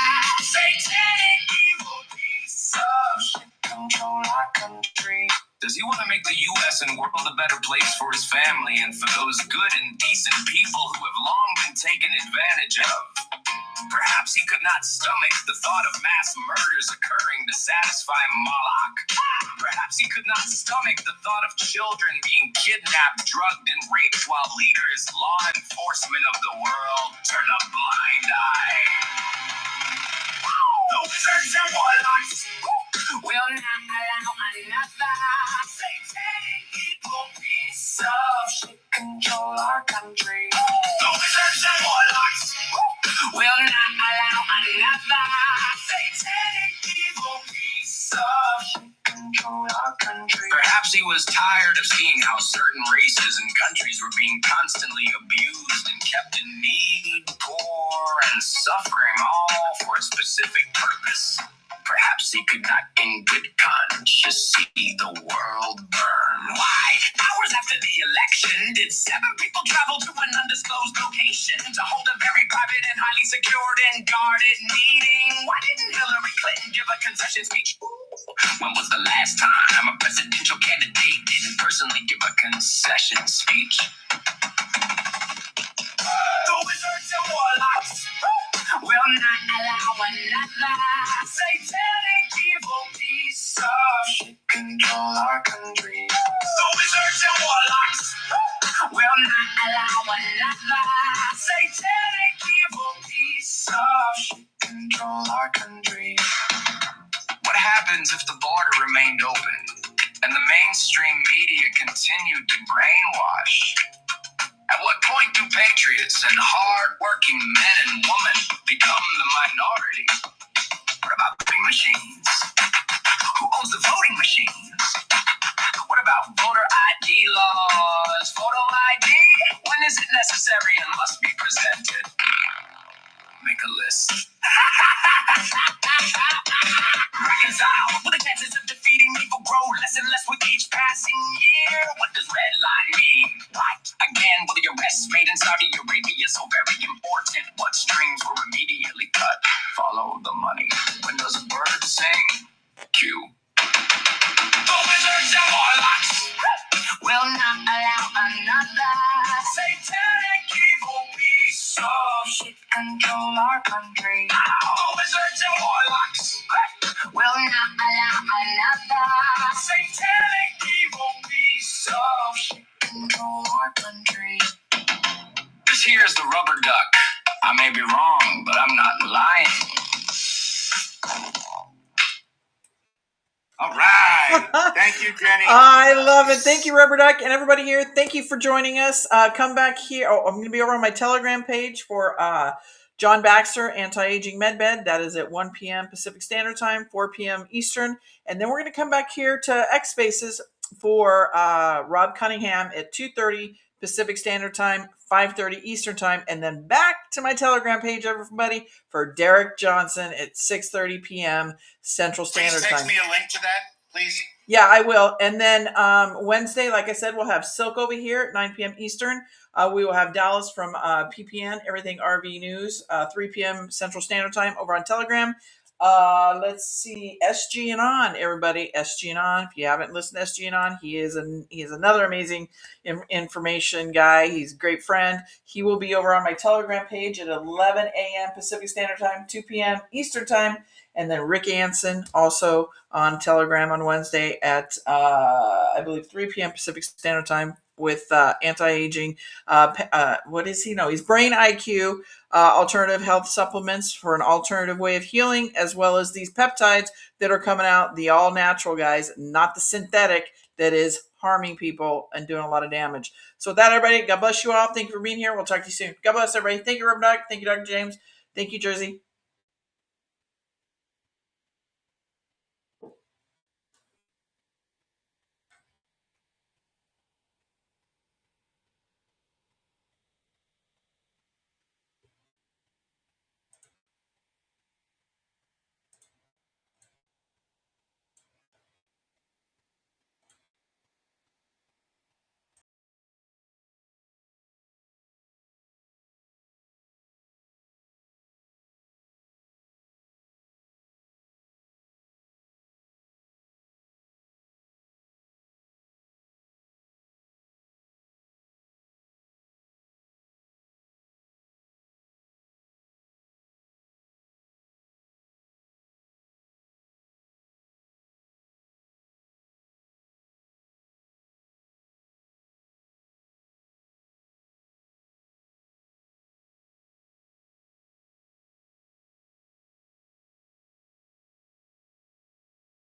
satanic evil piece of shit control our country. Does he want to make the U.S. and world a better place for his family and for those good and decent people who have long been taken advantage of? Perhaps he could not stomach the thought of mass murders occurring to satisfy Moloch. Perhaps he could not stomach the thought of children being kidnapped, drugged, and raped while leaders, law enforcement of the world, turn a blind eye. The wizards and warlocks will not allow another satanic evil piece of shit control our country. The wizards and warlocks will not allow another satanic evil piece of shit control our country. Perhaps he was tired of seeing how certain races and countries were being constantly abused and kept in need, poor, and suffering, all for a specific purpose. Perhaps he could not in good conscience see the world burn. Why? Hours after the election, did 7 people travel to an undisclosed location to hold a very private and highly secured and guarded meeting? Why didn't Hillary Clinton give a concession speech? When was the last time a presidential candidate didn't personally give a concession speech? The wizards and warlocks will not allow another satanic evil piece of shit control our country. The wizards and warlocks will not allow another satanic evil piece of shit control our country. What happens if the border remained open and the mainstream media continued to brainwash? At what point do patriots and hard-working men and women become the minority? What about voting machines? Who owns the voting machines? What about voter ID laws? Photo ID? When is it necessary and must be presented? Make a list. Reconcile. Will the chances of defeating evil grow less and less with each passing year? What does red line mean? What? Again, will the arrests made in Saudi Arabia so very important? What strings were immediately cut? Follow the money. When does a bird sing? Cue. The wizards and warlocks will not allow another satanic evil piece of shit control our country. The wizards and warlocks will not allow another satanic evil piece of shit control our country. This here is the Rubberduck. I may be wrong, but I'm not lying. All right. Thank you, Jenny. I love it. Thank you, Rubberduck, and everybody here. Thank you for joining us. Come back here. Oh, I'm going to be over on my Telegram page for John Baxter, Anti-Aging MedBed. That is at 1 p.m. Pacific Standard Time, 4 p.m. Eastern. And then we're going to come back here to X Spaces for Rob Cunningham at 2:30 Pacific Standard Time, 5:30 Eastern Time, and then back to my Telegram page, everybody, for Derek Johnson at 6:30 p.m. Central Standard Please text Time. me a link to that, please. Yeah, I will. And then Wednesday, like I said, we'll have Silk over here at 9 p.m. Eastern. We will have Dallas from PPN, Everything RV News, 3 p.m. Central Standard Time over on Telegram. Let's see, SG and On, everybody. SG and On. If you haven't listened to SG and On, he is another amazing information guy. He's a great friend. He will be over on my Telegram page at 11 a.m. Pacific Standard Time, 2 p.m. Eastern Time. And then Rick Anson also on Telegram on Wednesday at I believe 3 p.m. Pacific Standard Time with anti-aging. What does he know? He's Brain IQ, alternative health supplements for an alternative way of healing, as well as these peptides that are coming out, the all-natural guys, not the synthetic that is harming people and doing a lot of damage. So with that, everybody, God bless you all. Thank you for being here. We'll talk to you soon. God bless everybody. Thank you, Rubberduck. Thank you, Dr. James. Thank you, Jersey.